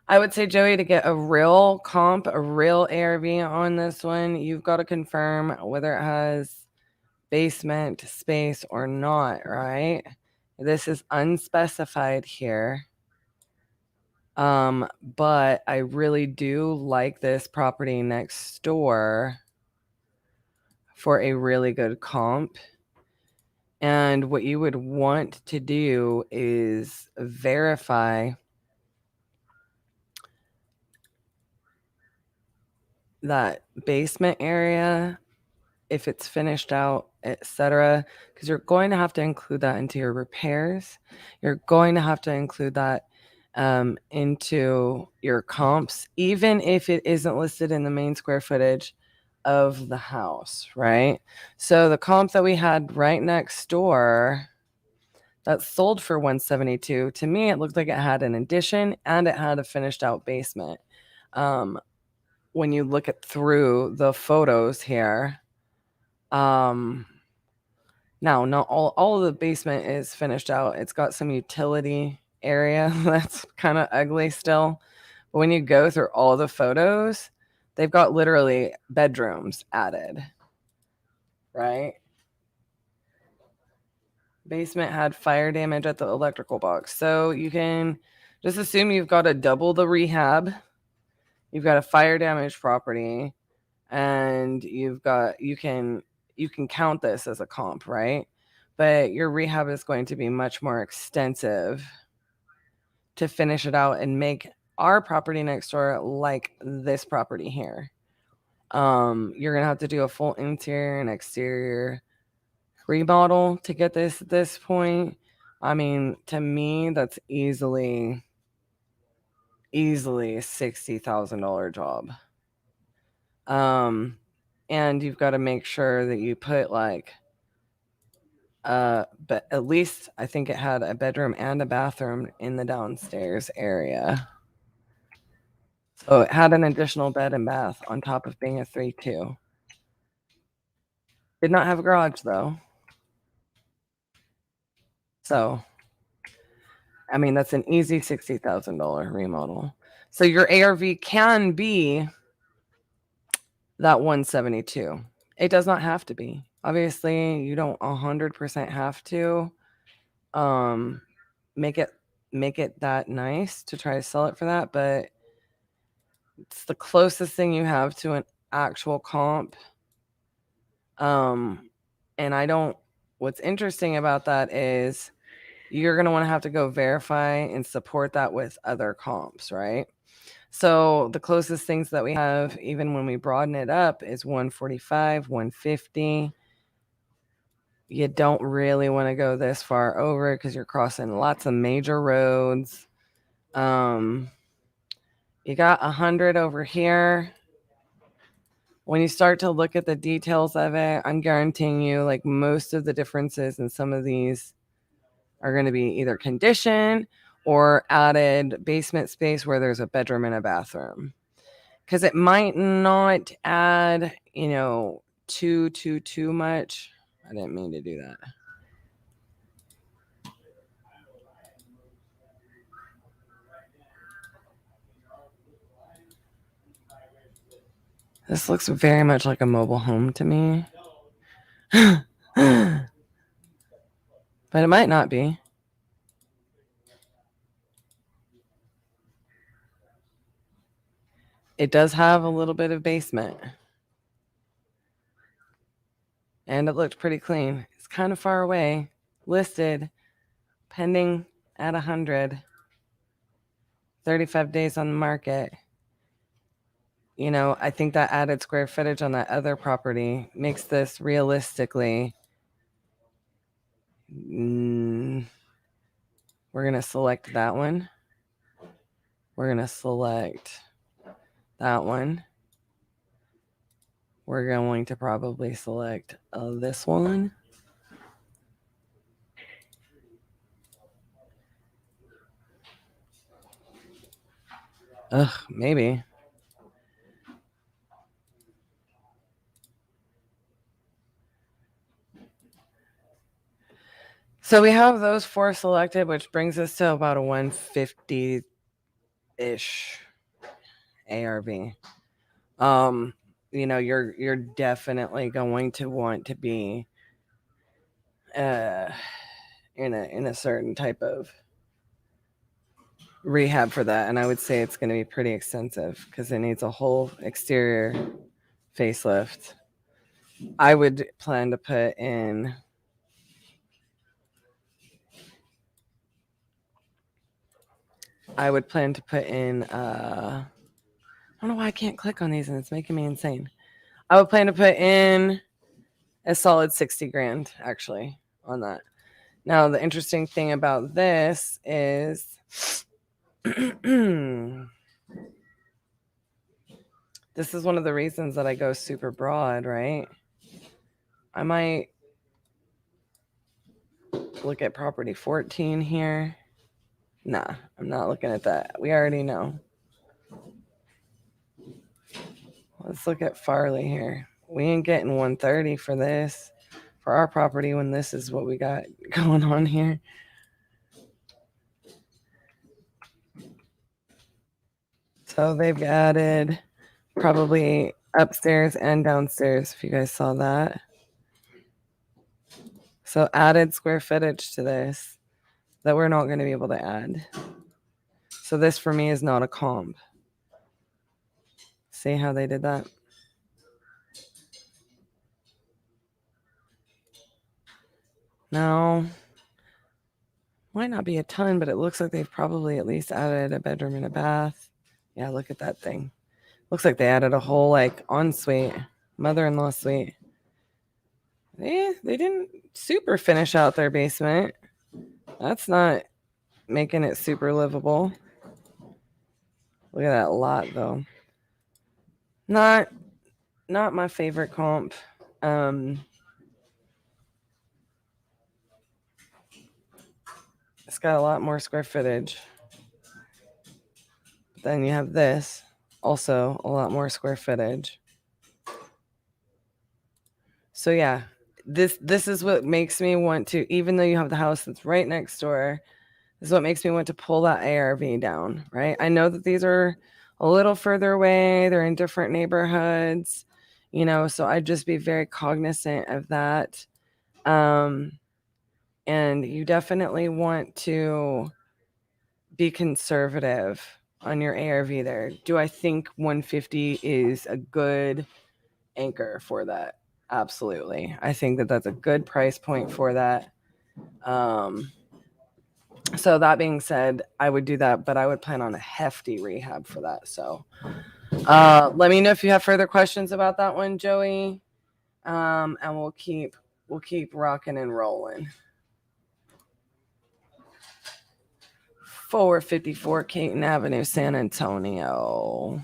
I would say, Joey, to get a real comp, a real ARV on this one, you've got to confirm whether it has basement space or not, right? This is unspecified here. But I really do like this property next door for a really good comp. And what you would want to do is verify that basement area if it's finished out, etc., because you're going to have to include that into your repairs. You're going to have to include that into your comps, even if it isn't listed in the main square footage of the house, right? So the comp that we had right next door that sold for 172, to me it looked like it had an addition and it had a finished out basement. When you look at through the photos here, now not all of the basement is finished out. It's got some utility area that's kind of ugly still. But when you go through all the photos, they've got literally bedrooms added, right? Basement had fire damage at the electrical box. So you can just assume you've got a double the rehab. You've got a fire damaged property, and you can count this as a comp, right? But your rehab is going to be much more extensive to finish it out and make our property next door like this property here. You're gonna have to do a full interior and exterior remodel to get this at this point. I mean, to me, that's easily a $60,000 job. And you've got to make sure that you put like but at least I think it had a bedroom and a bathroom in the downstairs area. So it had an additional bed and bath on top of being a 3-2. Did not have a garage though. So I mean, that's an easy $60,000 remodel. So your ARV can be that 172. It does not have to be. Obviously, you don't 100% have to make it that nice to try to sell it for that, but it's the closest thing you have to an actual comp. And what's interesting about that is you're going to want to have to go verify and support that with other comps, right? So the closest things that we have, even when we broaden it up, is 145, 150. You don't really want to go this far over because you're crossing lots of major roads. You got 100 over here. When you start to look at the details of it, I'm guaranteeing you like most of the differences in some of these are going to be either condition or added basement space where there's a bedroom and a bathroom. Because it might not add, too much. I didn't mean to do that. This looks very much like a mobile home to me. But it might not be. It does have a little bit of basement. And it looked pretty clean. It's kind of far away. Listed, pending at 100. 35 days on the market. I think that added square footage on that other property makes this realistically. We're going to select that one. We're going to select that one. We're going to probably select this one. Maybe. So we have those 4 selected, which brings us to about a 150-ish ARV. You're definitely going to want to be in a certain type of rehab for that, and I would say it's going to be pretty extensive because it needs a whole exterior facelift. I would plan to put in I don't know why I can't click on these and it's making me insane. I would plan to put in A solid 60 grand actually on that. Now, the interesting thing about this is this is one of the reasons that I go super broad, right? I might look at property 14 here. Nah, I'm not looking at that. We already know. Let's look at Farley here. We ain't getting 130 for this, for our property, when this is what we got going on here. So they've added probably upstairs and downstairs, if you guys saw that. So added square footage to this that we're not going to be able to add. So this for me is not a comp. See how they did that? No, might not be a ton, but it looks like they've probably at least added a bedroom and a bath. Yeah, look at that thing. Looks like they added a whole like ensuite, mother-in-law suite. They didn't super finish out their basement. That's not making it super livable. Look at that lot though. Not my favorite comp. It's got a lot more square footage. Then you have this, also a lot more square footage. So yeah, this is what makes me want to, even though you have the house that's right next door, this is what makes me want to pull that ARV down, right? I know that these are a little further away, they're in different neighborhoods, you know, so I'd just be very cognizant of that. And you definitely want to be conservative on your ARV there. Do I think 150 is a good anchor for that? Absolutely. I think that that's a good price point for that. So that being said, I would do that, but I would plan on a hefty rehab for that. So let me know if you have further questions about that one, Joey. And we'll keep rocking and rolling. 454 Caton Avenue, San Antonio.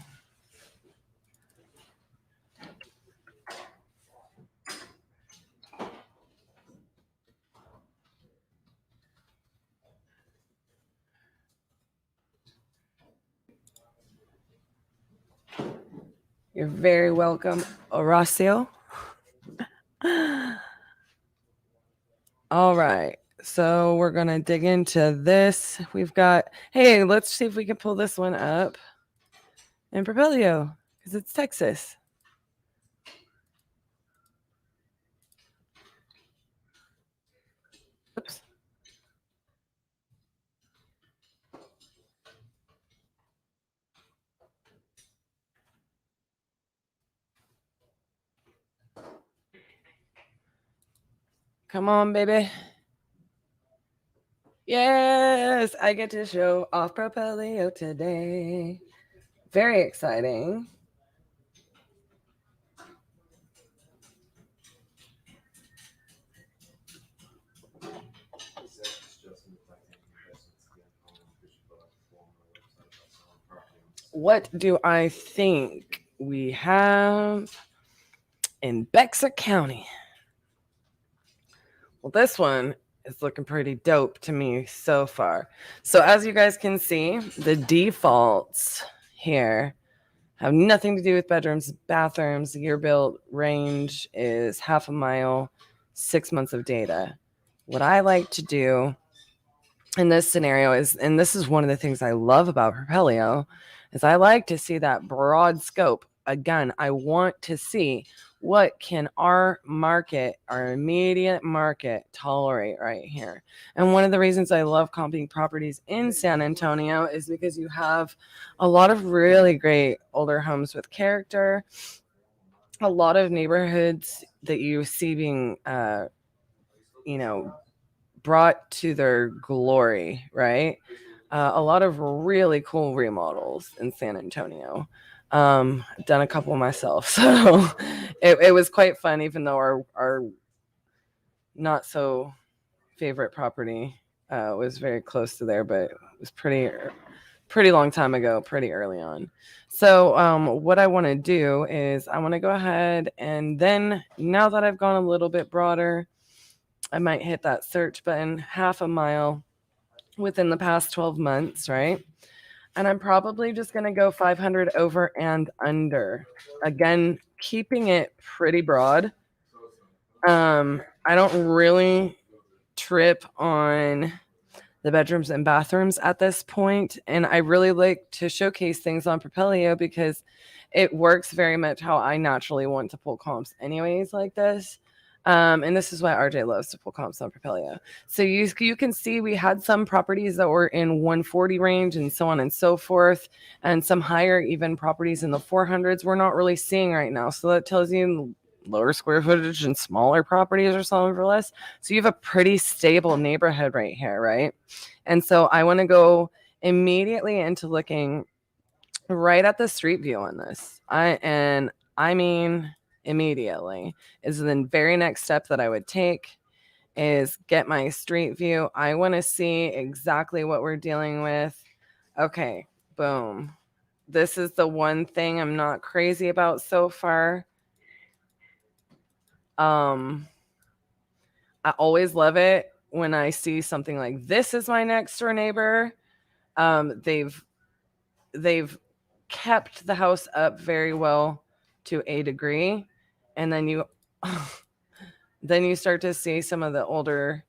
You're very welcome, Horacio. All right. So we're going to dig into this. We've got, hey, let's see if we can pull this one up in Propelio because it's Texas. Oops. Come on, baby. Yes, I get to show off Propelio today. Very exciting. What do I think we have in Bexar County? Well, this one is looking pretty dope to me so far. So as you guys can see, the defaults here have nothing to do with bedrooms, bathrooms. Year built range is 1/2 mile, 6 months of data. What I like to do in this scenario is, and this is one of the things I love about Propelio, is I like to see that broad scope. Again, I want to see what can our market, our immediate market, tolerate right here. And one of the reasons I love comping properties in San Antonio is because you have a lot of really great older homes with character, a lot of neighborhoods that you see being, brought to their glory, right? A lot of really cool remodels in San Antonio. Done a couple myself. So it was quite fun, even though our not so favorite property was very close to there, but it was pretty long time ago, pretty early on. So what I want to do is I want to go ahead, and then now that I've gone a little bit broader, I might hit that search button, half a mile within the past 12 months, right? And I'm probably just going to go 500 over and under. Again, keeping it pretty broad. I don't really trip on the bedrooms and bathrooms at this point, and I really like to showcase things on Propelio because it works very much how I naturally want to pull comps anyways, like this. And this is why RJ loves to pull comps on Propelio. So you can see we had some properties that were in 140 range and so on and so forth, and some higher even properties in the 400s we're not really seeing right now. So that tells you lower square footage and smaller properties are selling for less. So you have a pretty stable neighborhood right here, right? And so I want to go immediately into looking right at the street view on this. I mean immediately is the very next step that I would take is get my street view. I want to see exactly what we're dealing with. Okay, boom. This is the one thing I'm not crazy about so far. I always love it when I see something like this is my next door neighbor. They've kept the house up very well to a degree, and then you start to see some of the older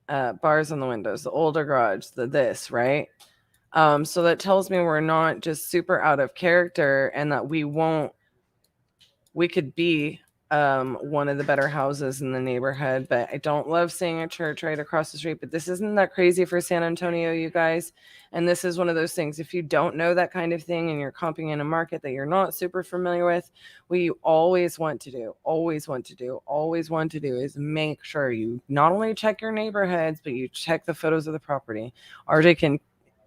bars on the windows, the older garage, the this, right? So that tells me we're not just super out of character, and that we could be one of the better houses in the neighborhood. But I don't love seeing a church right across the street. But this isn't that crazy for San Antonio, you guys. And this is one of those things. If you don't know that kind of thing and you're comping in a market that you're not super familiar with, what you always want to do is make sure you not only check your neighborhoods, but you check the photos of the property. RJ can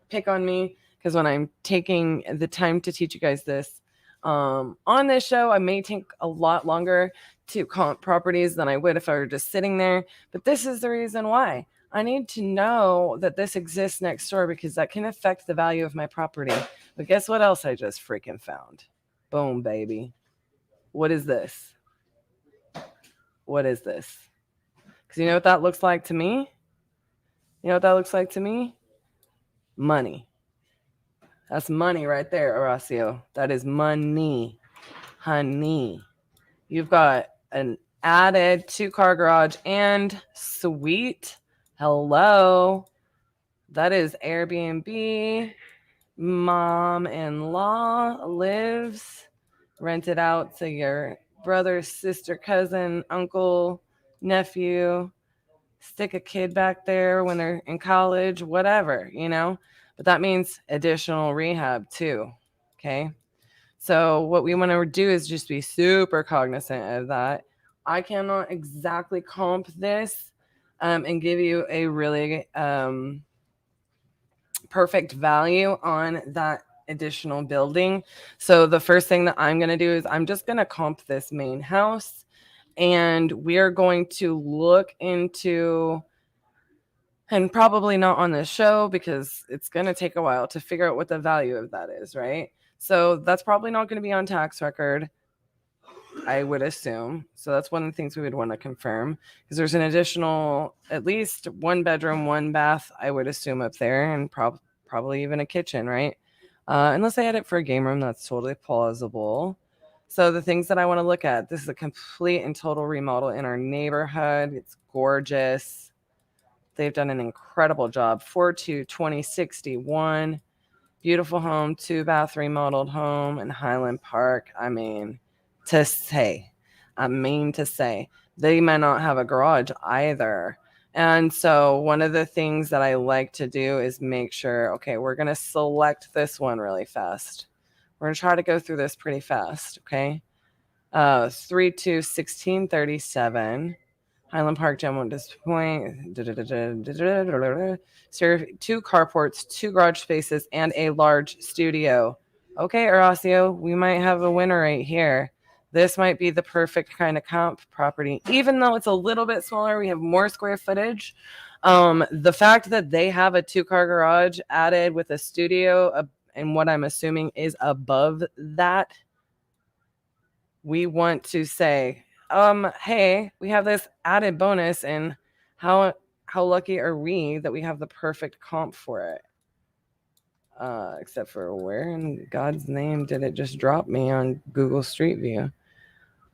pick on me because when I'm taking the time to teach you guys this, on this show, I may take a lot longer to comp properties than I would if I were just sitting there. But this is the reason why. I need to know that this exists next door because that can affect the value of my property. But guess what else I just freaking found? Boom, baby. What is this? What is this? Because you know what that looks like to me? Money. That's money right there, Horacio. That is money, honey. You've got an added 2-car garage and suite. Hello. That is Airbnb. Mom-in-law lives. Rent it out to your brother, sister, cousin, uncle, nephew. Stick a kid back there when they're in college, whatever, But that means additional rehab too. Okay. So what we want to do is just be super cognizant of that. I cannot exactly comp this and give you a really perfect value on that additional building. So the first thing that I'm going to do is I'm just going to comp this main house, and we are going to look into, and probably not on this show because it's going to take a while to figure out what the value of that is, right? So that's probably not going to be on tax record, I would assume. So that's one of the things we would want to confirm, because there's an additional, at least 1 bedroom, 1 bath, I would assume up there, and probably even a kitchen, right? Unless they had it for a game room, that's totally plausible. So the things that I want to look at, this is a complete and total remodel in our neighborhood. It's gorgeous. They've done an incredible job. 422061. Beautiful home, 2-bath remodeled home in Highland Park. I mean to say, they might not have a garage either. And so one of the things that I like to do is make sure, okay, we're going to select this one really fast. We're going to try to go through this pretty fast, okay? 321637. Highland Park, Gem Point. 2 carports, 2 garage spaces, and a large studio. Okay, Horacio, we might have a winner right here. This might be the perfect kind of comp property. Even though it's a little bit smaller, we have more square footage. The fact that they have a 2-car garage added with a studio, and what I'm assuming is above that, we want to say, hey, we have this added bonus, and how lucky are we that we have the perfect comp for it? Except for where in God's name did it just drop me on Google Street View?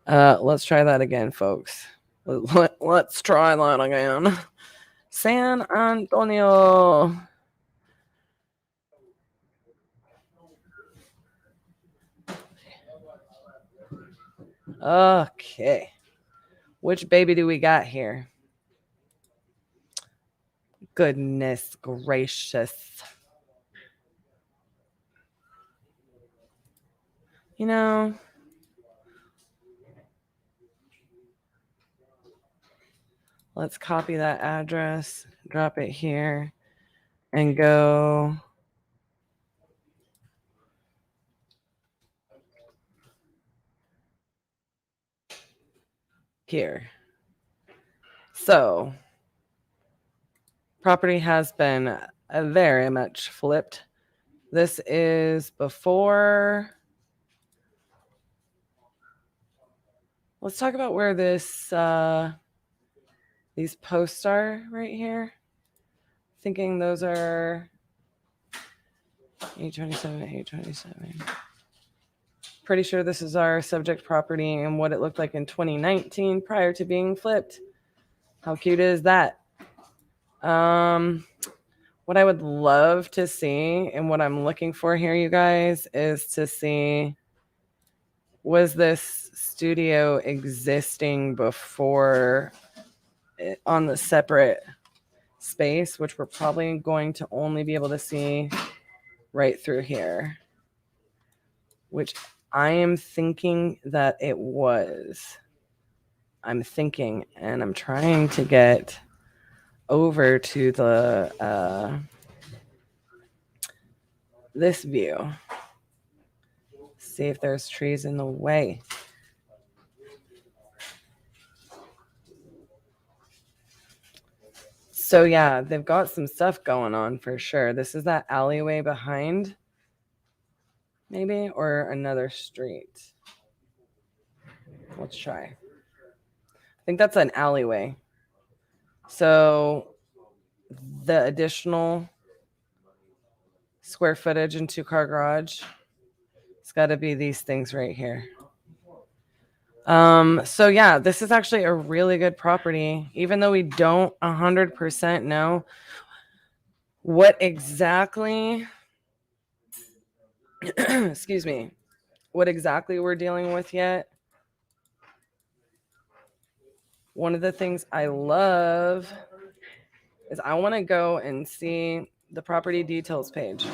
Let's try that again, folks. Let's try that again. San Antonio. Okay. Which baby do we got here? Goodness gracious. You know, let's copy that address, drop it here, and go here. So, property has been very much flipped. This is before. Let's talk about where this these posts are right here. Thinking those are 827, 827. Pretty sure this is our subject property and what it looked like in 2019 prior to being flipped. How cute is that? What I would love to see and what I'm looking for here, you guys, is to see, was this studio existing before on the separate space, which we're probably going to only be able to see right through here, which I am thinking that it was. I'm thinking, and I'm trying to get over to the this view. See if there's trees in the way. So yeah, they've got some stuff going on for sure. This is that alleyway behind, maybe, or another street. Let's try. I think that's an alleyway. So the additional square footage and 2-car garage, it's got to be these things right here. So yeah, this is actually a really good property, even though we don't 100% know what exactly excuse me, what exactly we're dealing with yet. One of the things I love is I want to go and see the property details page.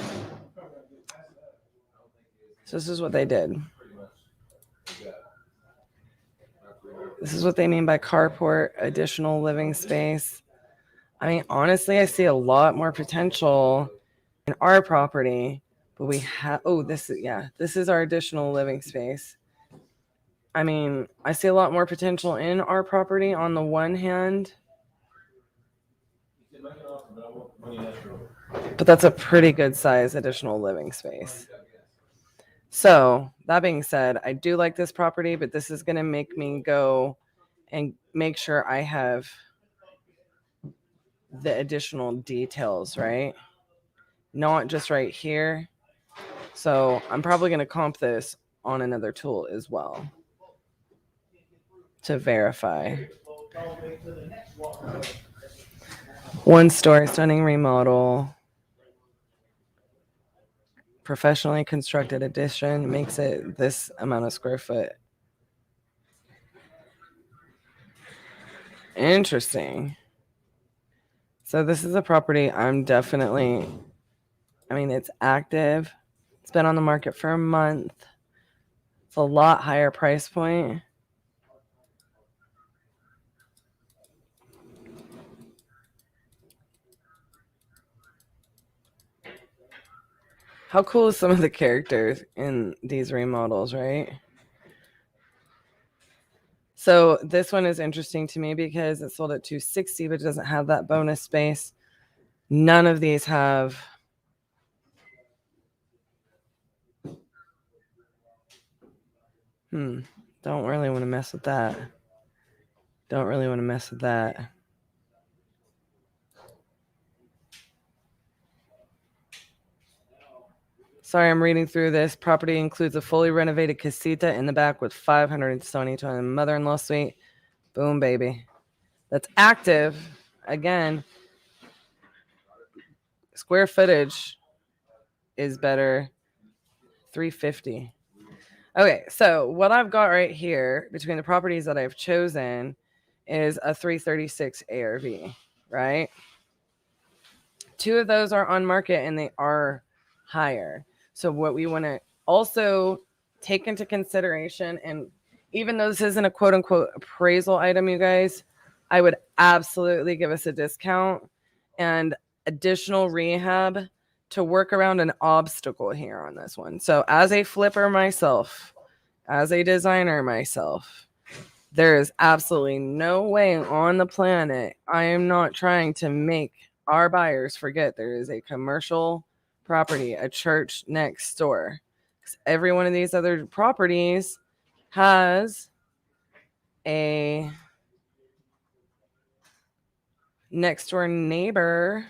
So this is what they did. This is what they mean by carport, additional living space. I mean, honestly, I see a lot more potential in our property, but we have, this is our additional living space. I mean, I see a lot more potential in our property on the one hand, but that's a pretty good size additional living space. So that being said, I do like this property, but this is going to make me go and make sure I have the additional details, right? Not just right here. So I'm probably going to comp this on another tool as well to verify. 1-story stunning remodel. Professionally constructed addition makes it this amount of square foot. Interesting. So this is a property I'm definitely, I mean, it's active. It's been on the market for a month. It's a lot higher price point. How cool is some of the characters in these remodels, right? So this one is interesting to me because it sold at $260, but it doesn't have that bonus space. None of these have don't really want to mess with that. Don't really want to mess with that. Sorry, I'm reading through this. Property includes a fully renovated casita in the back with 570 to a mother-in-law suite. Boom, baby. That's active. Again, square footage is better. 350. Okay, so what I've got right here between the properties that I've chosen is a 336 ARV, right? Two of those are on market and they are higher. So what we want to also take into consideration, and even though this isn't a quote unquote appraisal item, you guys, I would absolutely give us a discount and additional rehab to work around an obstacle here on this one. So as a flipper myself, as a designer myself, there is absolutely no way on the planet I am not trying to make our buyers forget there is a commercial property, a church next door. Every one of these other properties has a next door neighbor.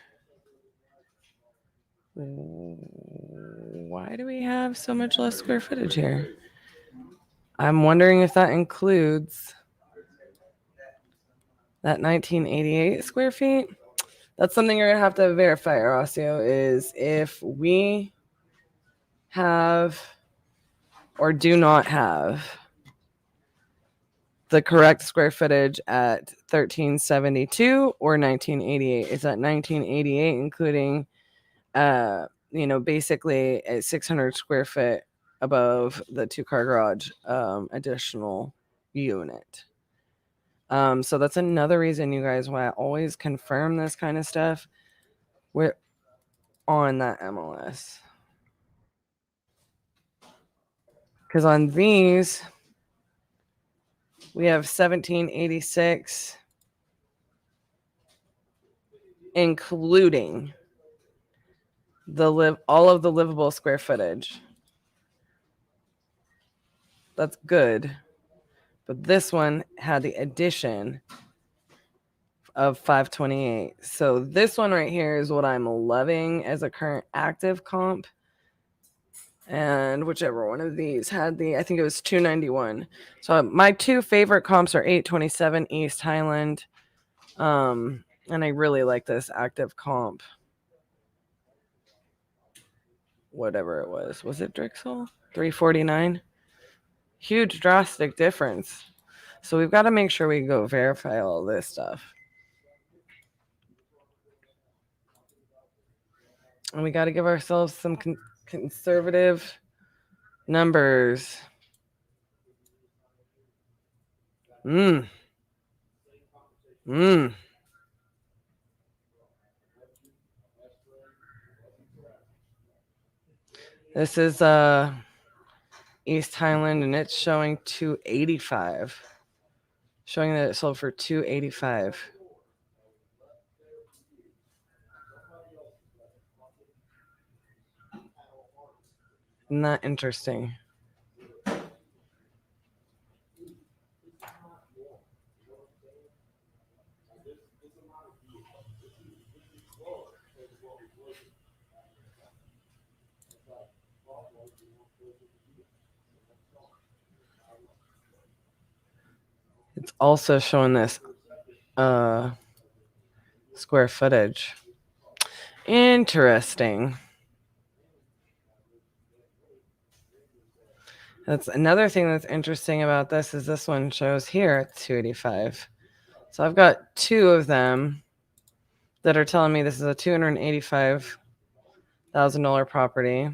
Why do we have so much less square footage here? I'm wondering if that includes that 1988 square feet. That's something you're going to have to verify, Horacio, is if we have or do not have the correct square footage at 1372 or 1988. Is that 1988 including, basically a 600 square foot above the 2-car garage additional unit? So that's another reason, you guys, why I always confirm this kind of stuff. We're on that MLS. Because on these, we have 1786, including all of the livable square footage. That's good. But this one had the addition of 528. So this one right here is what I'm loving as a current active comp. And whichever one of these had I think it was 291. So my two favorite comps are 827 East Highland. And I really like this active comp. Whatever it was. Was it Drexel? 349? Huge drastic difference. So we've got to make sure we go verify all this stuff. And we got to give ourselves some conservative numbers. This is East Highland, and it's showing 285. Showing that it sold for 285. Isn't that interesting? It's also showing this square footage. Interesting. That's another thing that's interesting about this is this one shows here at 285. So I've got two of them that are telling me this is a $285,000 property.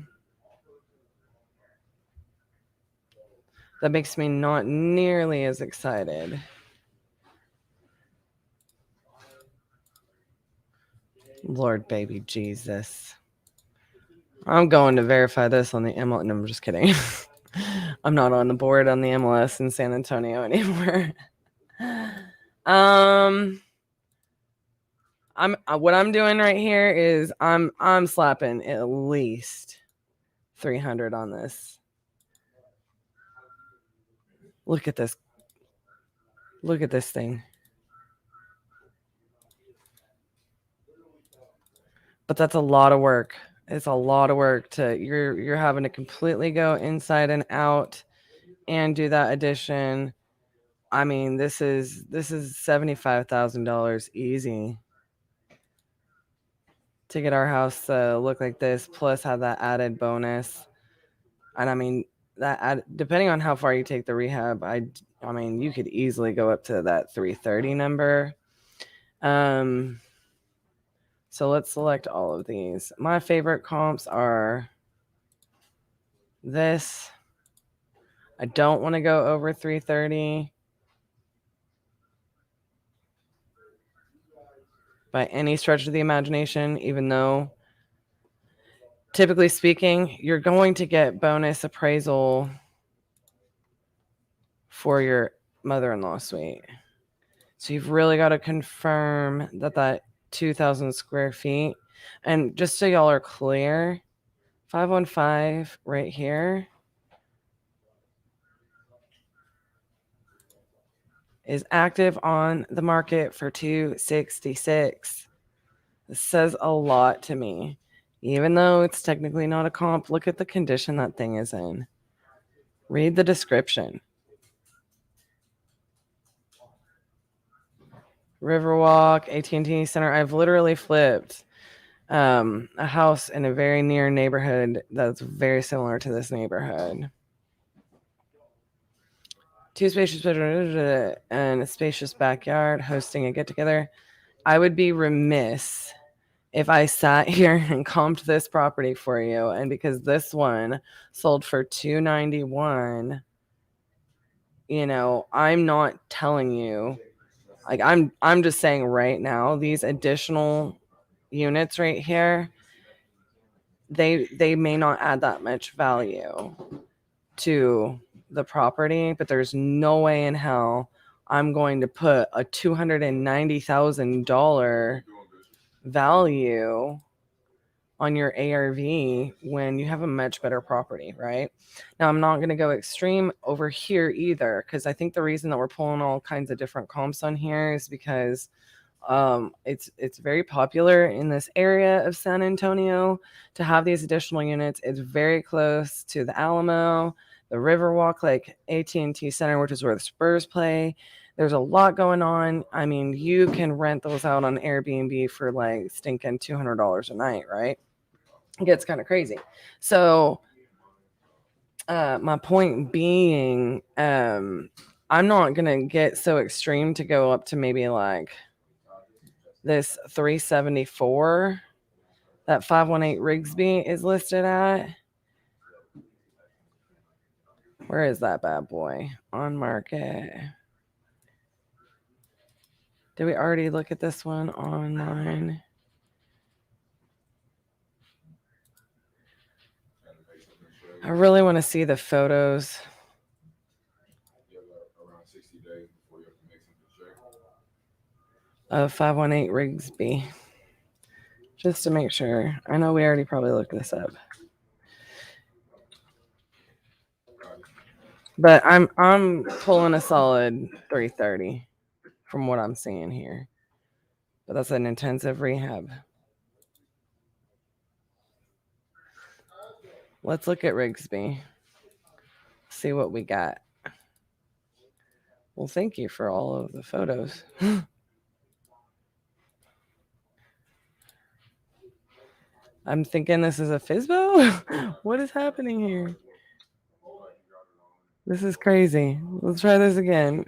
That makes me not nearly as excited. Lord baby Jesus. I'm going to verify this on the MLS. No, I'm just kidding. I'm not on the board on the MLS in San Antonio anymore. What I'm doing right here is I'm slapping at least 300 on this. Look at this. Look at this thing. But that's a lot of work. It's a lot of work to you're having to completely go inside and out and do that addition. I mean, this is $75,000 easy to get our house to look like this, plus have that added bonus. And I mean, depending on how far you take the rehab, I mean, you could easily go up to that 330 number. So let's select all of these. My favorite comps are this. I don't want to go over 330 by any stretch of the imagination, even though typically speaking, you're going to get bonus appraisal for your mother-in-law suite. So you've really got to confirm that 2,000 square feet. And just so y'all are clear, 515 right here is active on the market for $266. This says a lot to me. Even though it's technically not a comp, look at the condition that thing is in. Read the description. Riverwalk, AT&T Center. I've literally flipped a house in a very near neighborhood that's very similar to this neighborhood. 2 spacious bedrooms and a spacious backyard, hosting a get-together. I would be remiss if I sat here and comped this property for you, and because this one sold for $291, you know, I'm not telling you, like I'm just saying right now, these additional units right here, they may not add that much value to the property, but there's no way in hell I'm going to put a $290,000 value on your ARV when you have a much better property, right? Now, I'm not going to go extreme over here either, because I think the reason that we're pulling all kinds of different comps on here is because it's very popular in this area of San Antonio to have these additional units. It's very close to the Alamo, the Riverwalk, like AT&T Center, which is where the Spurs play. There's a lot going on. I mean, you can rent those out on Airbnb for like stinking $200 a night, right? It gets kind of crazy. So my point being, I'm not gonna get so extreme to go up to maybe like this 374 that 518 Rigsby is listed at. Where is that bad boy? On market. Did we already look at this one online? I really want to see the photos. Of 518 Rigsby. Just to make sure. I know we already probably looked this up. But I'm pulling a solid 330 from what I'm seeing here. But that's an intensive rehab. Let's look at Rigsby. See what we got. Well, thank you for all of the photos. I'm thinking this is a Fizbo? What is happening here? This is crazy. Let's try this again.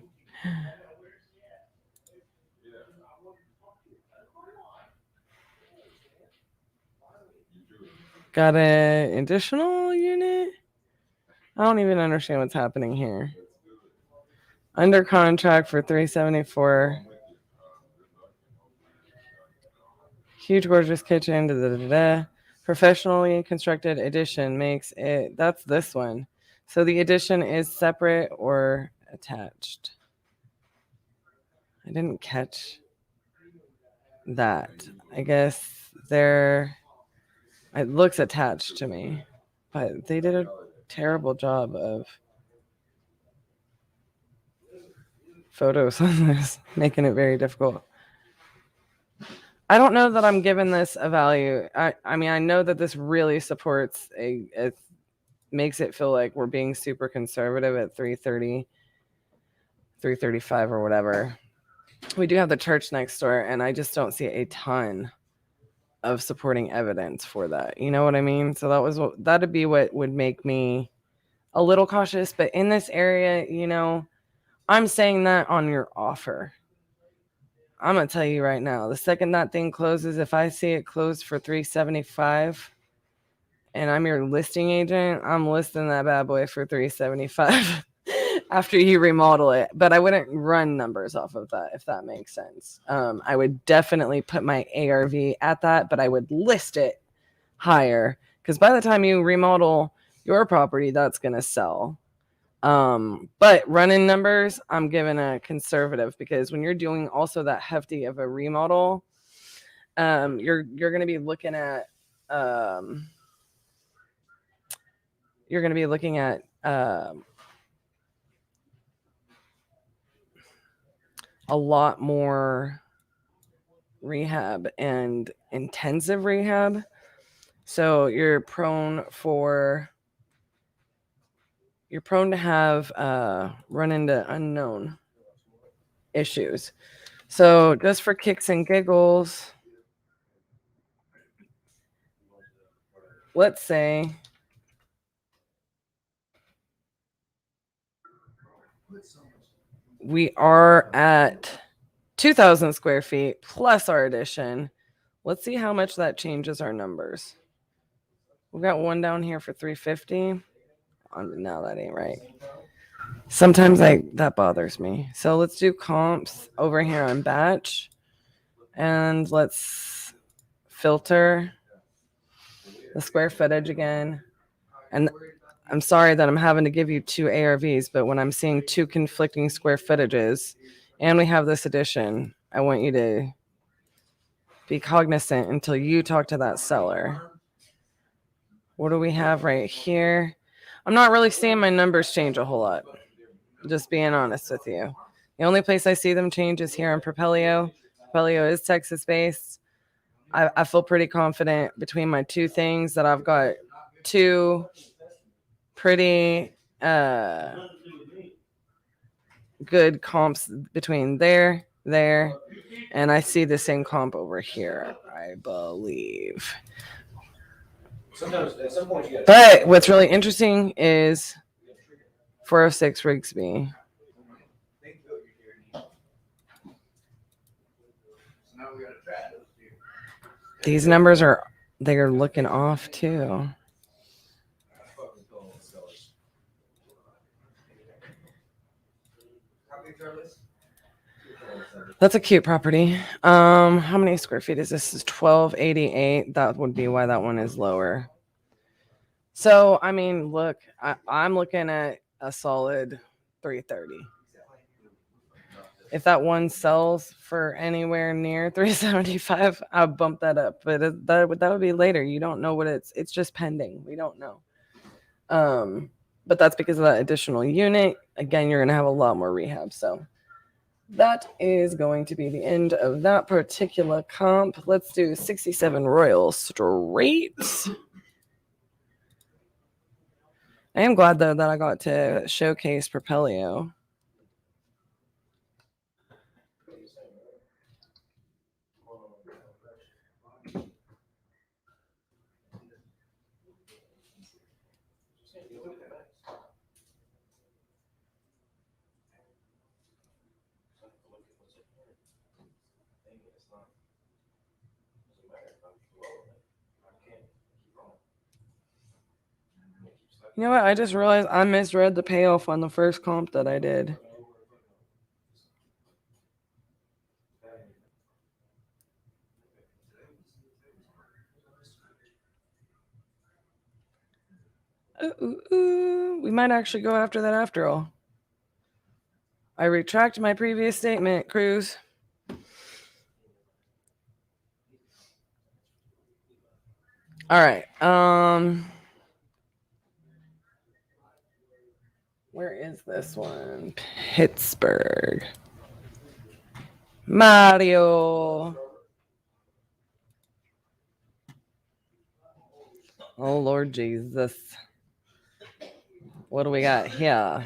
Got an additional unit? I don't even understand what's happening here. Under contract for 374. Huge gorgeous kitchen. Da, da, da, da. Professionally constructed addition makes it, that's this one. So the addition is separate or attached. I didn't catch that. I guess it looks attached to me, but they did a terrible job of photos on this, making it very difficult. I don't know that I'm giving this a value. I mean, I know that this really supports it makes it feel like we're being super conservative at 330, 335 or whatever. We do have the church next door, and I just don't see a ton of supporting evidence for that. You know what I mean? So that'd be what would make me a little cautious. But in this area, I'm saying that on your offer. I'm gonna tell you right now, the second that thing closes, if I see it closed for 375 and I'm your listing agent, I'm listing that bad boy for 375 after you remodel it. But I wouldn't run numbers off of that, if that makes sense. I would definitely put my ARV at that, but I would list it higher because by the time you remodel your property, that's gonna sell. But running numbers, I'm giving a conservative because when you're doing also that hefty of a remodel, you're going to be looking at a lot more rehab and intensive rehab. So you're prone to have run into unknown issues. So just for kicks and giggles, let's say we are at 2,000 square feet plus our addition. Let's see how much that changes our numbers. We've got one down here for 350. No, that ain't right. Sometimes that bothers me. So let's do comps over here on batch. And let's filter the square footage again. And I'm sorry that I'm having to give you two ARVs, but when I'm seeing two conflicting square footages and we have this addition, I want you to be cognizant until you talk to that seller. What do we have right here? I'm not really seeing my numbers change a whole lot. Just being honest with you. The only place I see them change is here in Propelio. Propelio is Texas-based. I feel pretty confident between my two things that I've got two pretty good comps between there, and I see the same comp over here, I believe. But what's really interesting is 406 Rigsby. These numbers they're looking off too. That's a cute property. How many square feet is this? Is 1288. That would be why that one is lower. So, I mean, look, I'm looking at a solid 330. If that one sells for anywhere near 375, I'll bump that up. But that would be later. You don't know what it's just pending. We don't know. But that's because of that additional unit. Again, you're going to have a lot more rehab. So that is going to be the end of that particular comp. Let's do 67 Royal straight. I am glad, though, that I got to showcase Propelio. You know what? I just realized I misread the payoff on the first comp that I did. We might actually go after that after all. I retract my previous statement, Cruz. All right. Where is this one? Pittsburgh. Mario. Oh, Lord Jesus. What do we got here?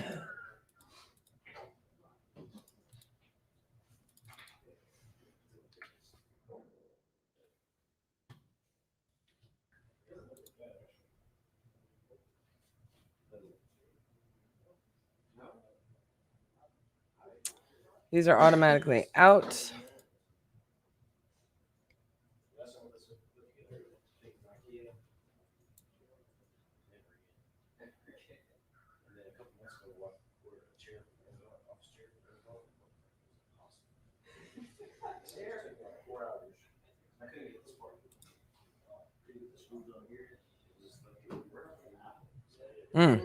These are automatically out. Mm.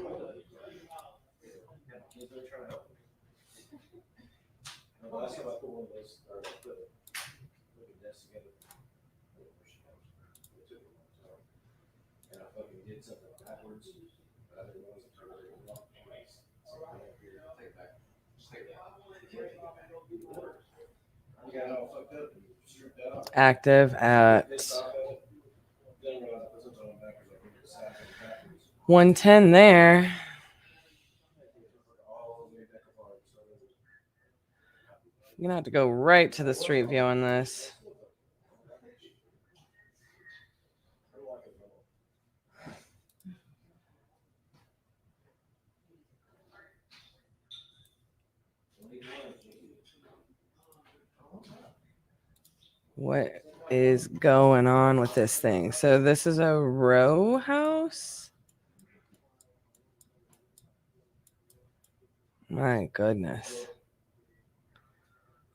Active at 110 there. You're gonna have to go right to the street view on this. What is going on with this thing? So this is a row house. My goodness.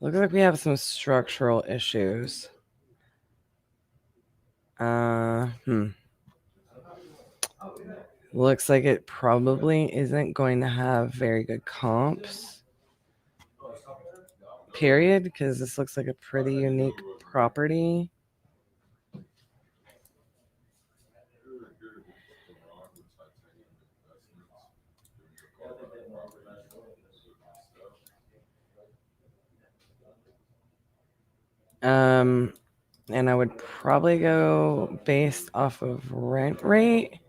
Looks like we have some structural issues. Looks like it probably isn't going to have very good comps. Period, because this looks like a pretty unique property. And I would probably go based off of rent rate.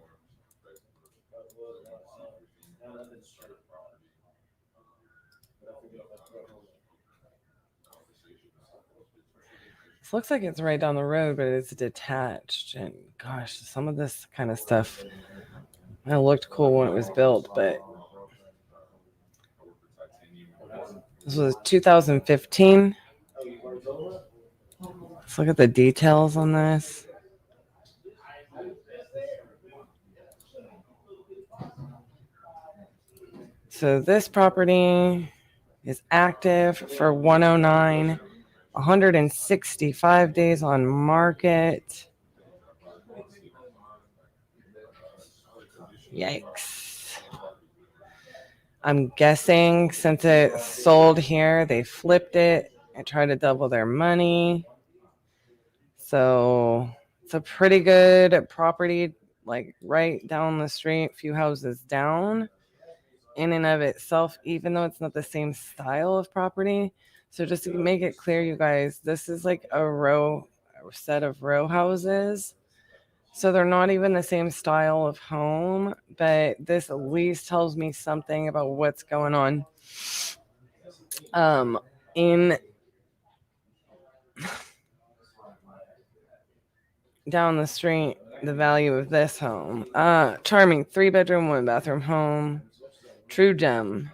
This looks like it's right down the road, but it's detached. And gosh, some of this kind of stuff it looked cool when it was built, but this was 2015. Let's look at the details on this. So this property is active for 109, 165 days on market. Yikes. I'm guessing since it sold here, they flipped it and tried to double their money. So it's a pretty good property, like right down the street, a few houses down in and of itself, even though it's not the same style of property. So just to make it clear, you guys, this is like a set of row houses. So they're not even the same style of home, but this at least tells me something about what's going on. In down the street, the value of this home. Charming 3-bedroom, 1-bathroom home. True gem.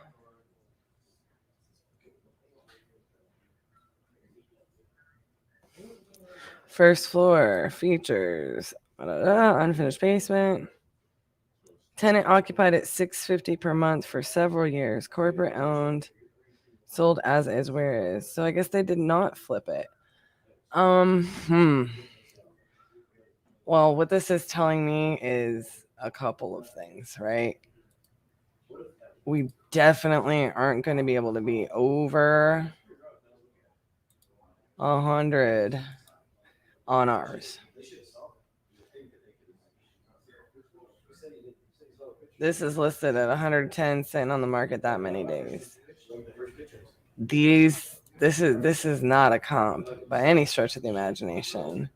First floor features unfinished basement. Tenant occupied at $650 per month for several years. Corporate owned. Sold as is, where is. So I guess they did not flip it. Well, what this is telling me is a couple of things, right? We definitely aren't going to be able to be over 100 on ours. This is listed at 110, sitting on the market that many days. This is not a comp by any stretch of the imagination.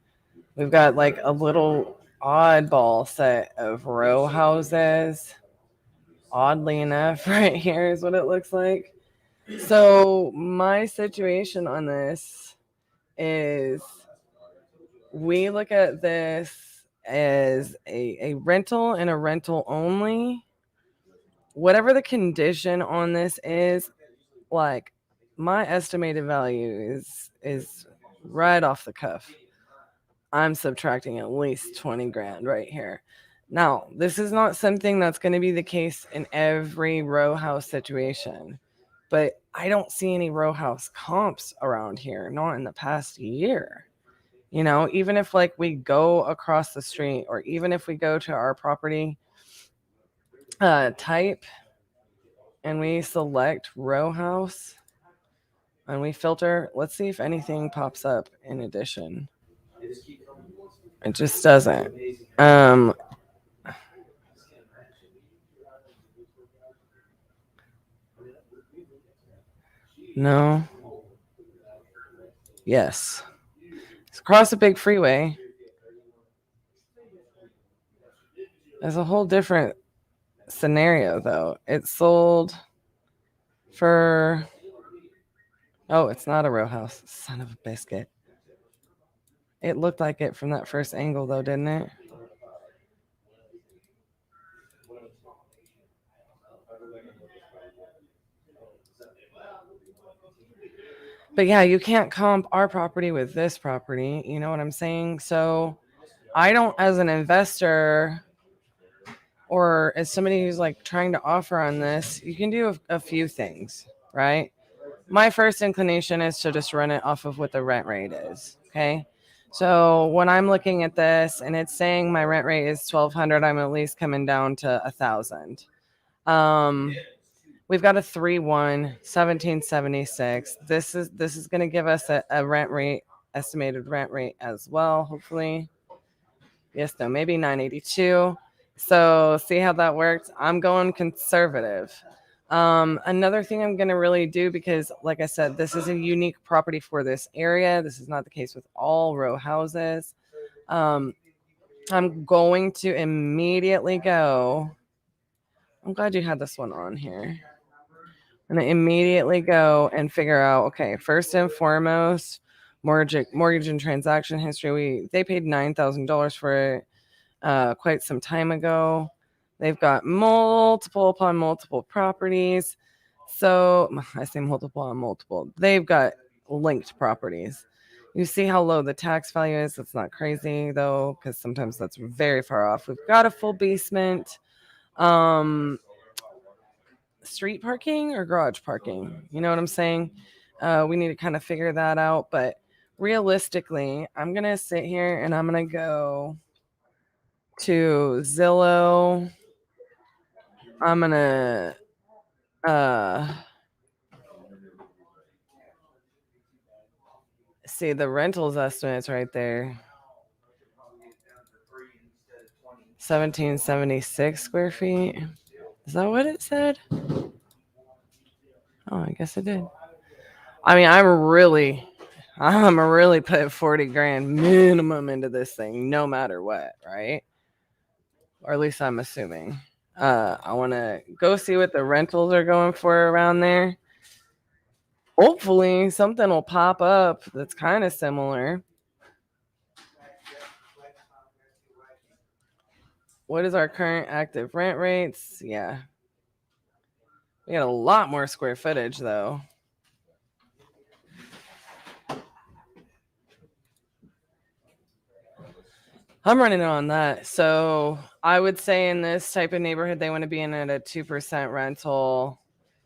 We've got like a little oddball set of row houses. Oddly enough, right here is what it looks like. So my situation on this is we look at this as a rental and a rental only. Whatever the condition on this is, like my estimated value is right off the cuff. I'm subtracting at least 20 grand right here. Now, this is not something that's going to be the case in every row house situation, but I don't see any row house comps around here, not in the past year. You know, even if like we go across the street or even if we go to our property type and we select row house and we filter, let's see if anything pops up in addition. It just doesn't. No. Yes. It's across a big freeway. There's a whole different scenario, though. It sold for... Oh, it's not a row house. Son of a biscuit. It looked like it from that first angle, though, didn't it? But yeah, you can't comp our property with this property. You know what I'm saying? So I don't, as an investor or as somebody who's like trying to offer on this, you can do a few things, right? My first inclination is to just run it off of what the rent rate is. Okay. So when I'm looking at this and it's saying my rent rate is 1,200, I'm at least coming down to 1,000. We've got a 3-1, 1776. This is going to give us a rent rate, estimated rent rate as well, hopefully. Yes, no, maybe 982. So see how that worked? I'm going conservative. Another thing I'm going to really do, because like I said, this is a unique property for this area. This is not the case with all row houses. I'm going to immediately go. I'm glad you had this one on here. And immediately go and figure out, okay, first and foremost, mortgage and transaction history. They paid $9,000 for it quite some time ago. They've got multiple upon multiple properties. So I say multiple on multiple. They've got linked properties. You see how low the tax value is. That's not crazy though, because sometimes that's very far off. We've got a full basement. Street parking or garage parking? You know what I'm saying? We need to kind of figure that out. But realistically, I'm going to sit here and I'm going to go to Zillow. I'm going to see the rentals estimates right there. 1776 square feet. Is that what it said? Oh, I guess it did. I mean, I'm really put 40 grand minimum into this thing, no matter what, right? Or at least I'm assuming. I want to go see what the rentals are going for around there. Hopefully something will pop up that's kind of similar. What is our current active rent rates? Yeah. We got a lot more square footage, though. I'm running on that. So I would say in this type of neighborhood, they want to be in at a 2% rental,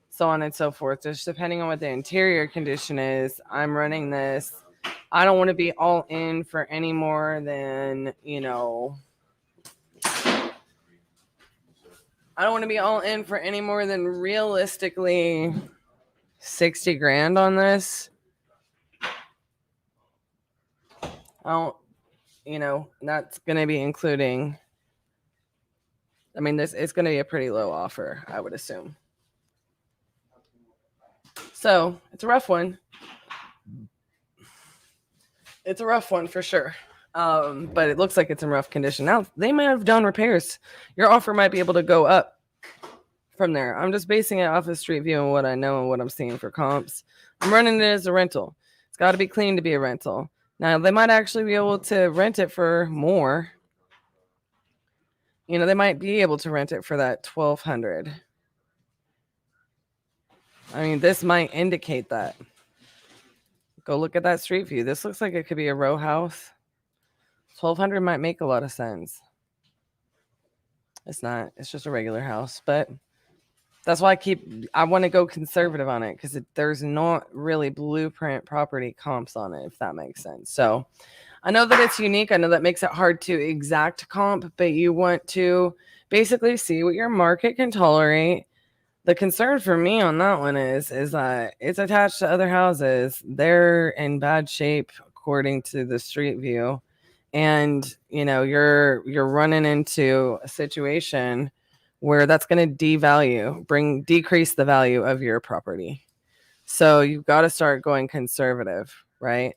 so on and so forth. Just depending on what the interior condition is, I'm running this. I don't want to be all in for any more than, I don't want to be all in for any more than realistically 60 grand on this. I don't, that's going to be including, this it's going to be a pretty low offer, I would assume. So it's a rough one. It's a rough one for sure. But it looks like it's in rough condition. Now, they might have done repairs. Your offer might be able to go up from there. I'm just basing it off of street view and what I know and what I'm seeing for comps. I'm running it as a rental. It's got to be clean to be a rental. Now, they might actually be able to rent it for more. They might be able to rent it for that $1,200. This might indicate that. Go look at that street view. This looks like it could be a row house. $1,200 might make a lot of sense. It's not. It's just a regular house, but that's why I want to go conservative on it because there's not really blueprint property comps on it, if that makes sense. So I know that it's unique. I know that makes it hard to exact comp, but you want to basically see what your market can tolerate. The concern for me on that one is that it's attached to other houses. They're in bad shape according to the street view. And, you're running into a situation where that's going to decrease the value of your property. So you've got to start going conservative, right?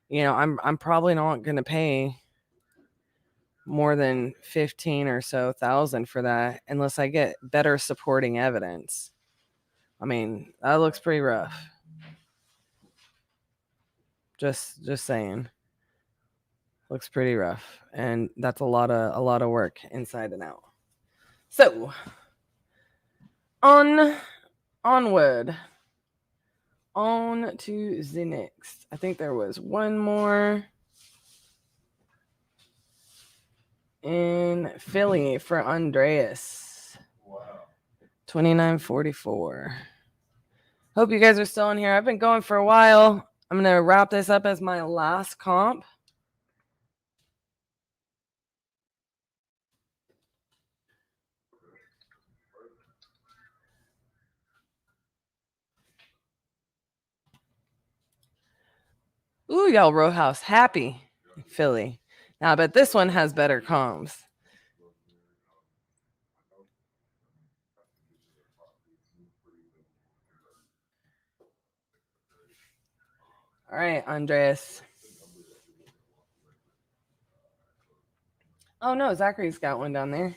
I'm probably not going to pay more than 15 or so thousand for that unless I get better supporting evidence. That looks pretty rough. Just saying. Looks pretty rough, and that's a lot of work inside and out. So, onward. On to the next. I think there was one more in Philly for Andreas. Wow. 2944. Hope you guys are still in here. I've been going for a while. I'm going to wrap this up as my last comp. Ooh, y'all row house happy. Philly. Now, I bet this one has better comps. All right, Andreas. Oh, no, Zachary's got one down there.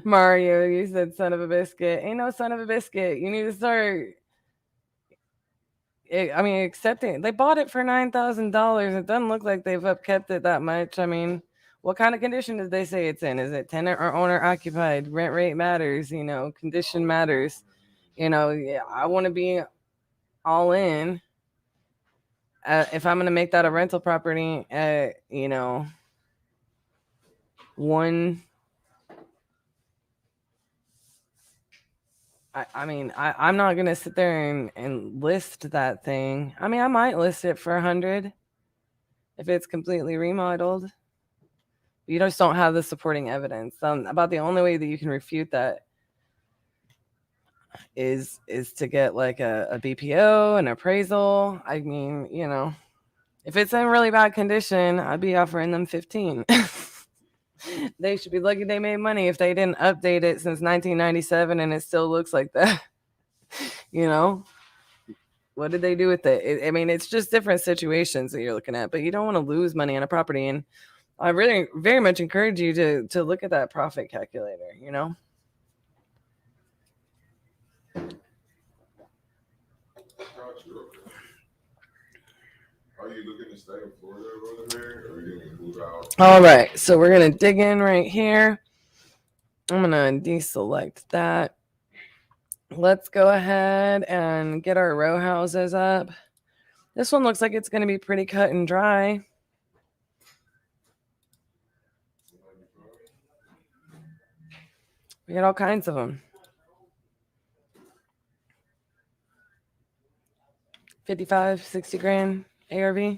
Mario, you said son of a biscuit. Ain't no son of a biscuit. You need to start accepting. They bought it for $9,000. It doesn't look like they've upkept it that much. What kind of condition did they say it's in? Is it tenant or owner occupied? Rent rate matters. Condition matters. I want to be all in. If I'm going to make that a rental property, I'm not going to sit there and list that thing. I might list it for 100 if it's completely remodeled. You just don't have the supporting evidence. About the only way that you can refute that is to get like a BPO, an appraisal. If it's in really bad condition, I'd be offering them 15. They should be lucky they made money if they didn't update it since 1997 and it still looks like that. What did they do with it? It's just different situations that you're looking at, but you don't want to lose money on a property. And I really very much encourage you to look at that profit calculator, Are you looking to stay in Florida or are you going to move out? All right, so we're going to dig in right here. I'm going to deselect that. Let's go ahead and get our row houses up. This one looks like it's going to be pretty cut and dry. We got all kinds of them. 55, 60 grand ARV.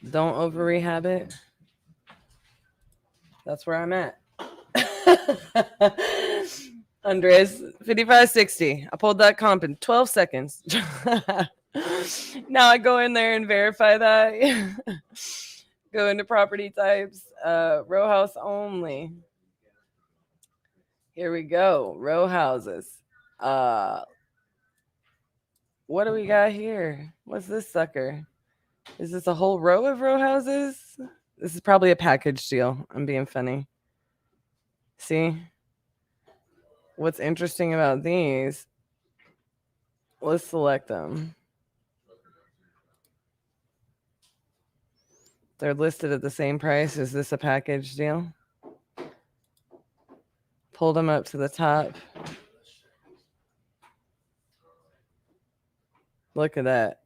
Don't over rehab it. That's where I'm at. Andres, 5560. I pulled that comp in 12 seconds. Now I go in there and verify that. Go into property types, row house only. Here we go. Row houses. What do we got here? What's this sucker? Is this a whole row of row houses? This is probably a package deal. I'm being funny. See? What's interesting about these? Let's select them. They're listed at the same price. Is this a package deal? Pull them up to the top. Look at that.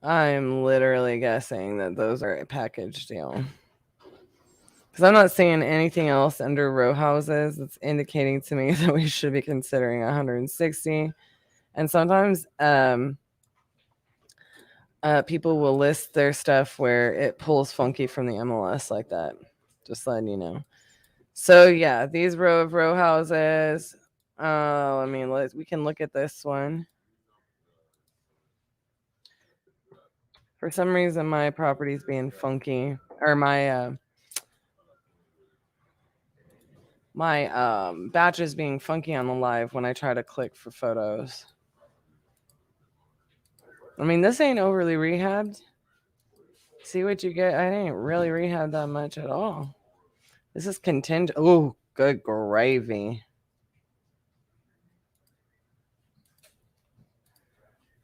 I'm literally guessing that those are a package deal. Because I'm not seeing anything else under row houses that's indicating to me that we should be considering 160. And sometimes people will list their stuff where it pulls funky from the MLS like that. Just letting you know. So yeah, these row of row houses. We can look at this one. For some reason, my property's being funky, or my batch is being funky on the live when I try to click for photos. I mean, this ain't overly rehabbed. See what you get? I didn't really rehab that much at all. This is contingent. Oh, good gravy.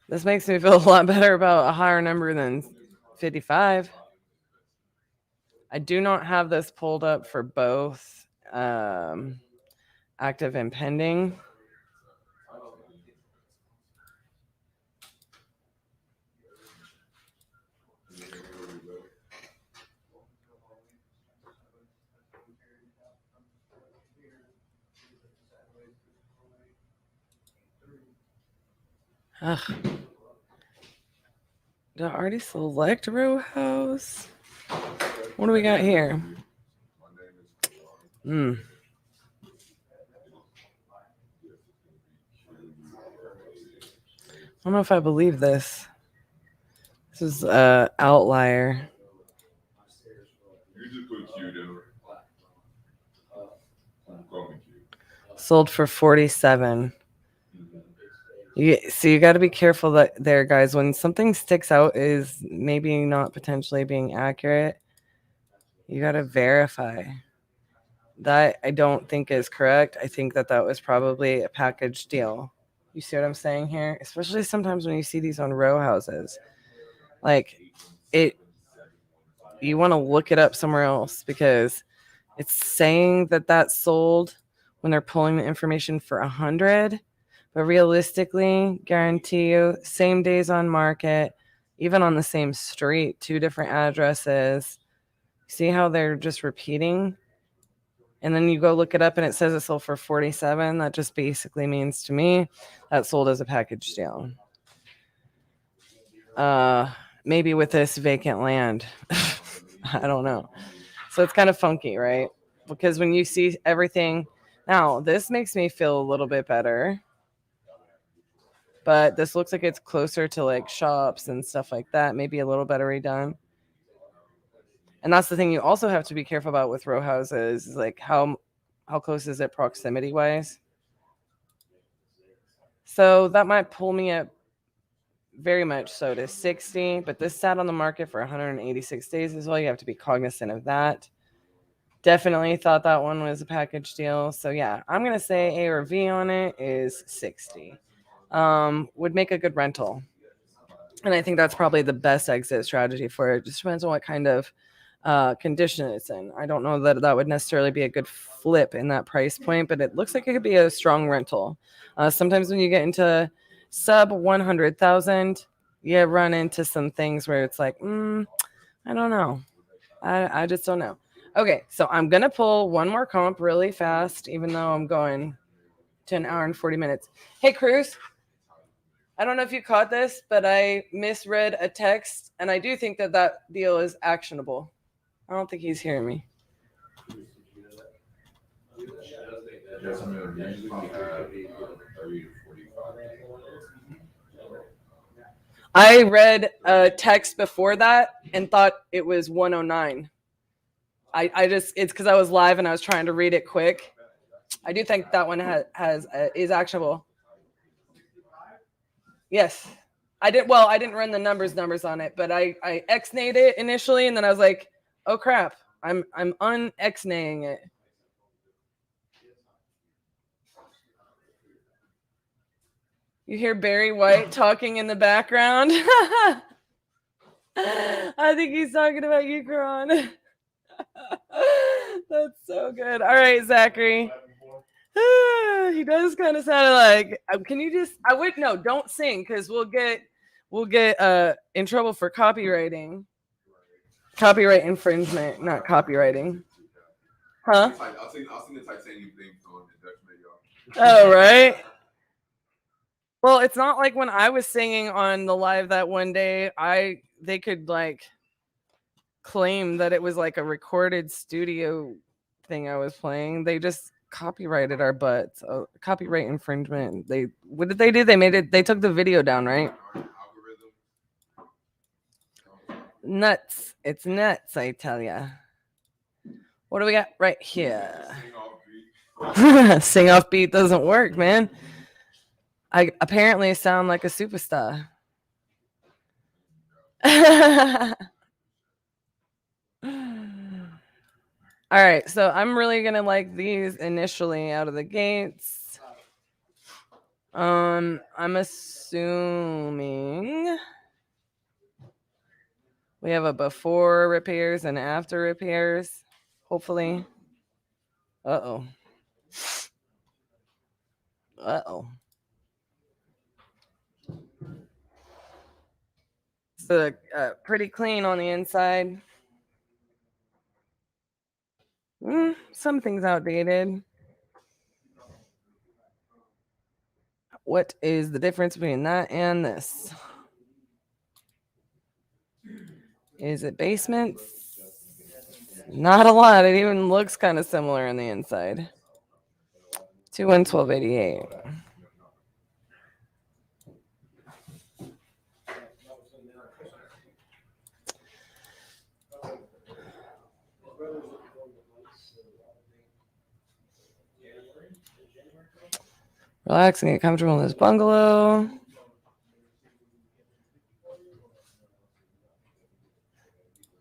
This makes me feel a lot better about a higher number than 55. I do not have this pulled up for both active and pending. Ugh. Did I already select row house? What do we got here? I don't know if I believe this. This is outlier. You just put Q there. I'm calling Q. Sold for 47. So you got to be careful there, guys. When something sticks out is maybe not potentially being accurate, you got to verify. That I don't think is correct. I think that was probably a package deal. You see what I'm saying here? Especially sometimes when you see these on row houses. Like, you want to look it up somewhere else because it's saying that that's sold when they're pulling the information for 100. But realistically, guarantee you, same days on market, even on the same street, 2 different addresses. See how they're just repeating? And then you go look it up and it says it sold for 47. That just basically means to me that sold as a package deal. Maybe with this vacant land. I don't know. So it's kind of funky, right? Because when you see everything, now this makes me feel a little bit better. But this looks like it's closer to like shops and stuff like that. Maybe a little better redone. And that's the thing you also have to be careful about with row houses is like how close is it proximity wise. So that might pull me up very much so to 60, but this sat on the market for 186 days as well. You have to be cognizant of that. Definitely thought that one was a package deal. So yeah, I'm going to say A or V on it is 60. Would make a good rental. And I think that's probably the best exit strategy for it. Just depends on what kind of condition it's in. I don't know that would necessarily be a good flip in that price point, but it looks like it could be a strong rental. Sometimes when you get into sub 100,000, you run into some things where it's like, I don't know. I just don't know. Okay, so I'm going to pull one more comp really fast, even though I'm going to an hour and 40 minutes. Hey, Cruz. I don't know if you caught this, but I misread a text, and I do think that that deal is actionable. I don't think he's hearing me. Yes, I mean, we usually have 30 to 45. I read a text before that and thought it was 109. I just, it's because I was live and I was trying to read it quick. I do think that one is actionable. Yes. I didn't run the numbers on it, but I X-nayed it initially, and then I was like, oh crap, I'm un-X-naying it. You hear Barry White talking in the background. I think he's talking about you, Karan. That's so good. All right, Zachary. He does kind of sound like. Can you just? I would no. Don't sing because we'll get in trouble for copywriting. Copyright infringement, not copywriting. Huh? I'll sing the titanium theme song in Dutch video. Oh, right. Well, it's not like when I was singing on the live that one day, they could like claim that it was like a recorded studio thing I was playing. They just copyrighted our butts. Copyright infringement. What did they do? They took the video down, right? Nuts. It's nuts, I tell ya. What do we got right here? Sing off beat doesn't work, man. I apparently sound like a superstar. All right, so I'm really gonna like these initially out of the gates. I'm assuming we have a before repairs and after repairs, hopefully. Uh-oh. So pretty clean on the inside. Something's outdated. What is the difference between that and this? Is it basements? Not a lot. It even looks kind of similar on the inside. 2/1288. Relax and get comfortable in this bungalow.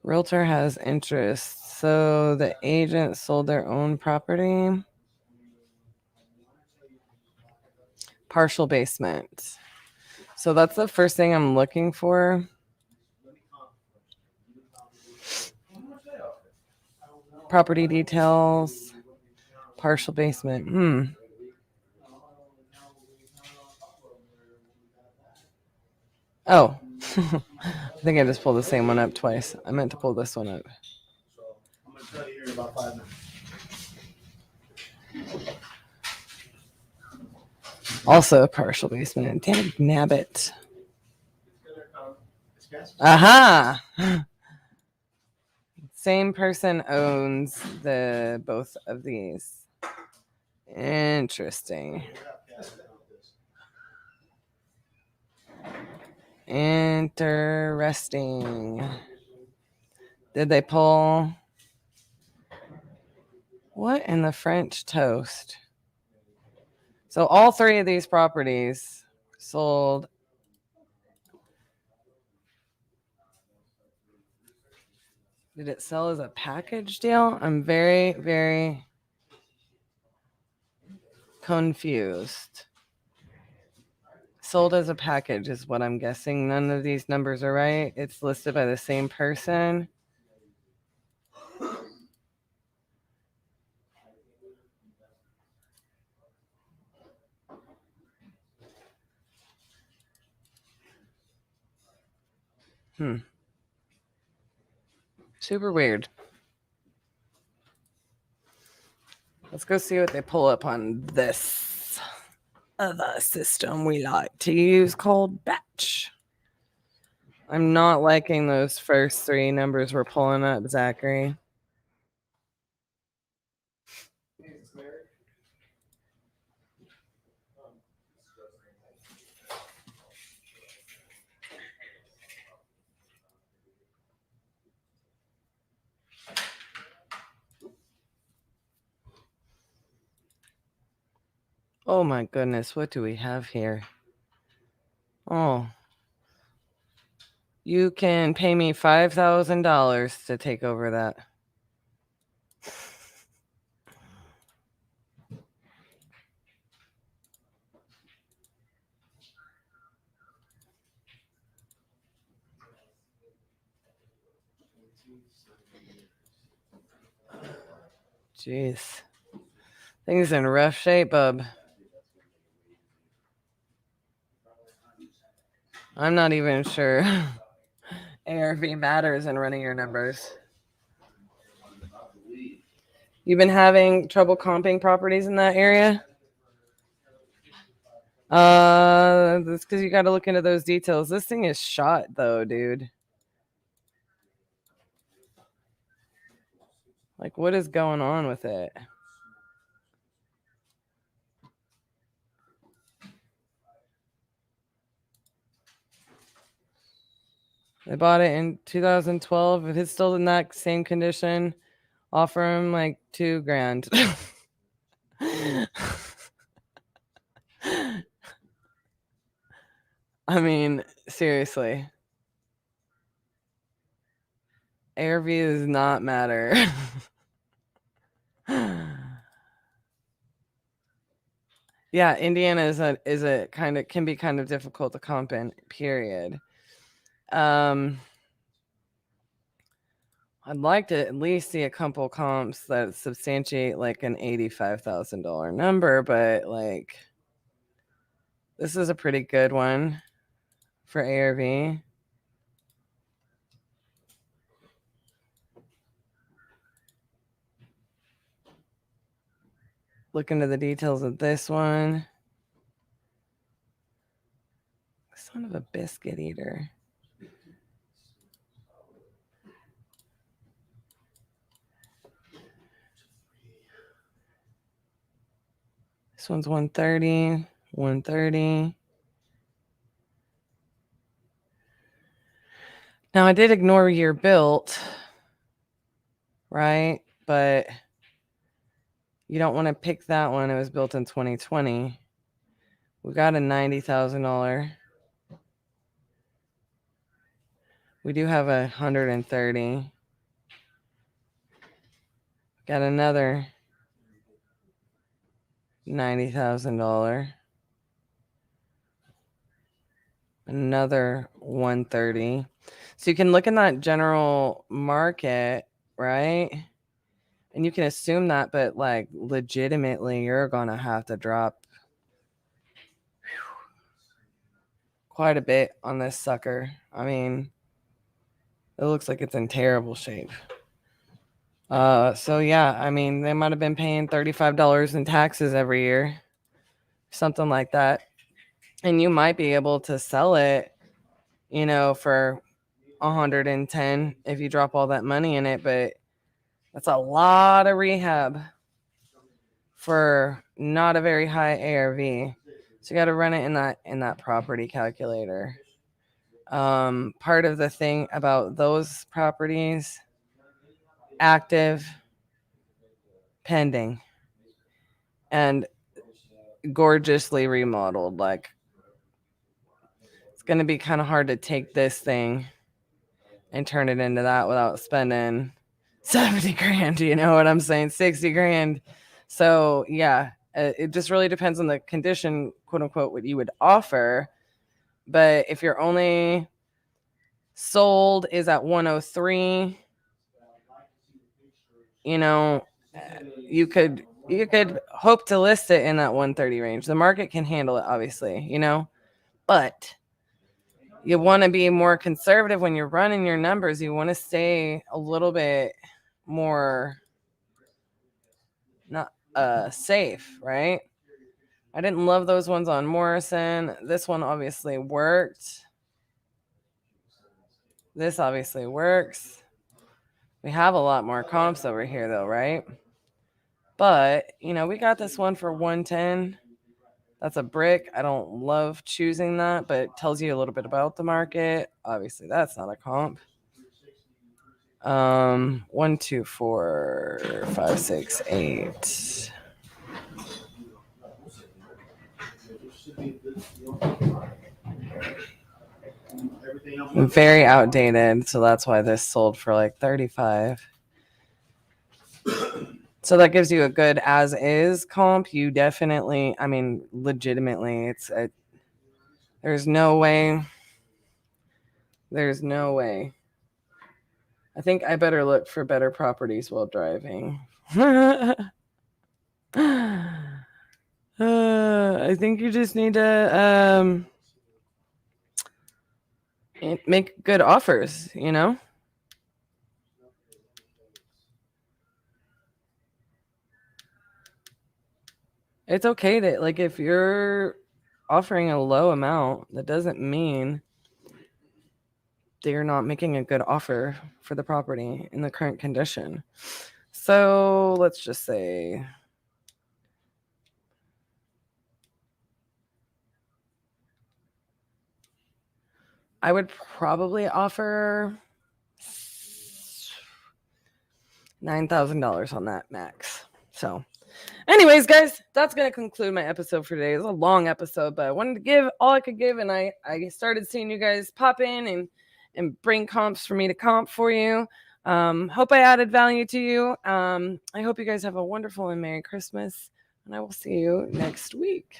Realtor has interest. So the agent sold their own property. Partial basement. So that's the first thing I'm looking for. Property details. Partial basement. Oh. I think I just pulled the same one up twice. I meant to pull this one up. I'm going to tell you here in about 5 minutes. Also a partial basement. Damn nabbit. Aha! Same person owns both of these. Interesting. Interesting. Did they pull? What in the French toast? So all three of these properties sold. Did it sell as a package deal? I'm very, very confused. Sold as a package is what I'm guessing. None of these numbers are right. It's listed by the same person. Super weird. Let's go see what they pull up on this. the system we like to use called batch. I'm not liking those first three numbers we're pulling up, Zachary. Oh my goodness, what do we have here? Oh. You can pay me $5,000 to take over that. Jeez. Things in rough shape, bub. I'm not even sure ARV matters in running your numbers. You've been having trouble comping properties in that area? That's because you got to look into those details. This thing is shot, though, dude. Like, what is going on with it? They bought it in 2012. If it's still in that same condition, offer him like $2,000. I mean, seriously. ARV does not matter. Yeah, Indiana is a kind of can be kind of difficult to comp in, period. I'd like to at least see a couple comps that substantiate like an $85,000 number, but like this is a pretty good one for ARV. Look into the details of this one. Son of a biscuit eater. This one's 130, 130. Now I did ignore year built, right? But you don't want to pick that one. It was built in 2020. We got a $90,000. We do have 130. Got another $90,000. Another 130. So you can look in that general market, right? And you can assume that, but like legitimately, you're gonna have to drop quite a bit on this sucker. I mean, it looks like it's in terrible shape. So yeah, I mean, they might have been paying $35 in taxes every year, something like that. And you might be able to sell it, you know, for 110 if you drop all that money in it, but that's a lot of rehab for not a very high ARV. So you got to run it in that property calculator. Part of the thing about those properties, active, pending, and gorgeously remodeled. Like, it's going to be kind of hard to take this thing and turn it into that without spending 70 grand, you know what I'm saying? 60 grand. So yeah, it just really depends on the condition, quote unquote, what you would offer. But if you're only sold is at 103, you know, you could hope to list it in that 130 range. The market can handle it, obviously, you know, but you want to be more conservative when you're running your numbers. You want to stay a little bit more not safe, right? I didn't love those ones on Morrison. This one obviously worked. This obviously works. We have a lot more comps over here though, right? But, you know, we got this one for 110. That's a brick. I don't love choosing that, but it tells you a little bit about the market. Obviously, that's not a comp. 1, 2, 4, 5, 6, 8. Very outdated, so that's why this sold for like 35. So that gives you a good as is comp. You definitely, I mean, legitimately, there's no way. There's no way. I think I better look for better properties while driving. I think you just need to make good offers, you know? It's okay that, like, if you're offering a low amount, that doesn't mean they're not making a good offer for the property in the current condition. So let's just say I would probably offer $9,000 on that max. So anyways, guys, that's going to conclude my episode for today. It was a long episode, but I wanted to give all I could give. And I started seeing you guys pop in and bring comps for me to comp for you. Hope I added value to you. I hope you guys have a wonderful and Merry Christmas. And I will see you next week.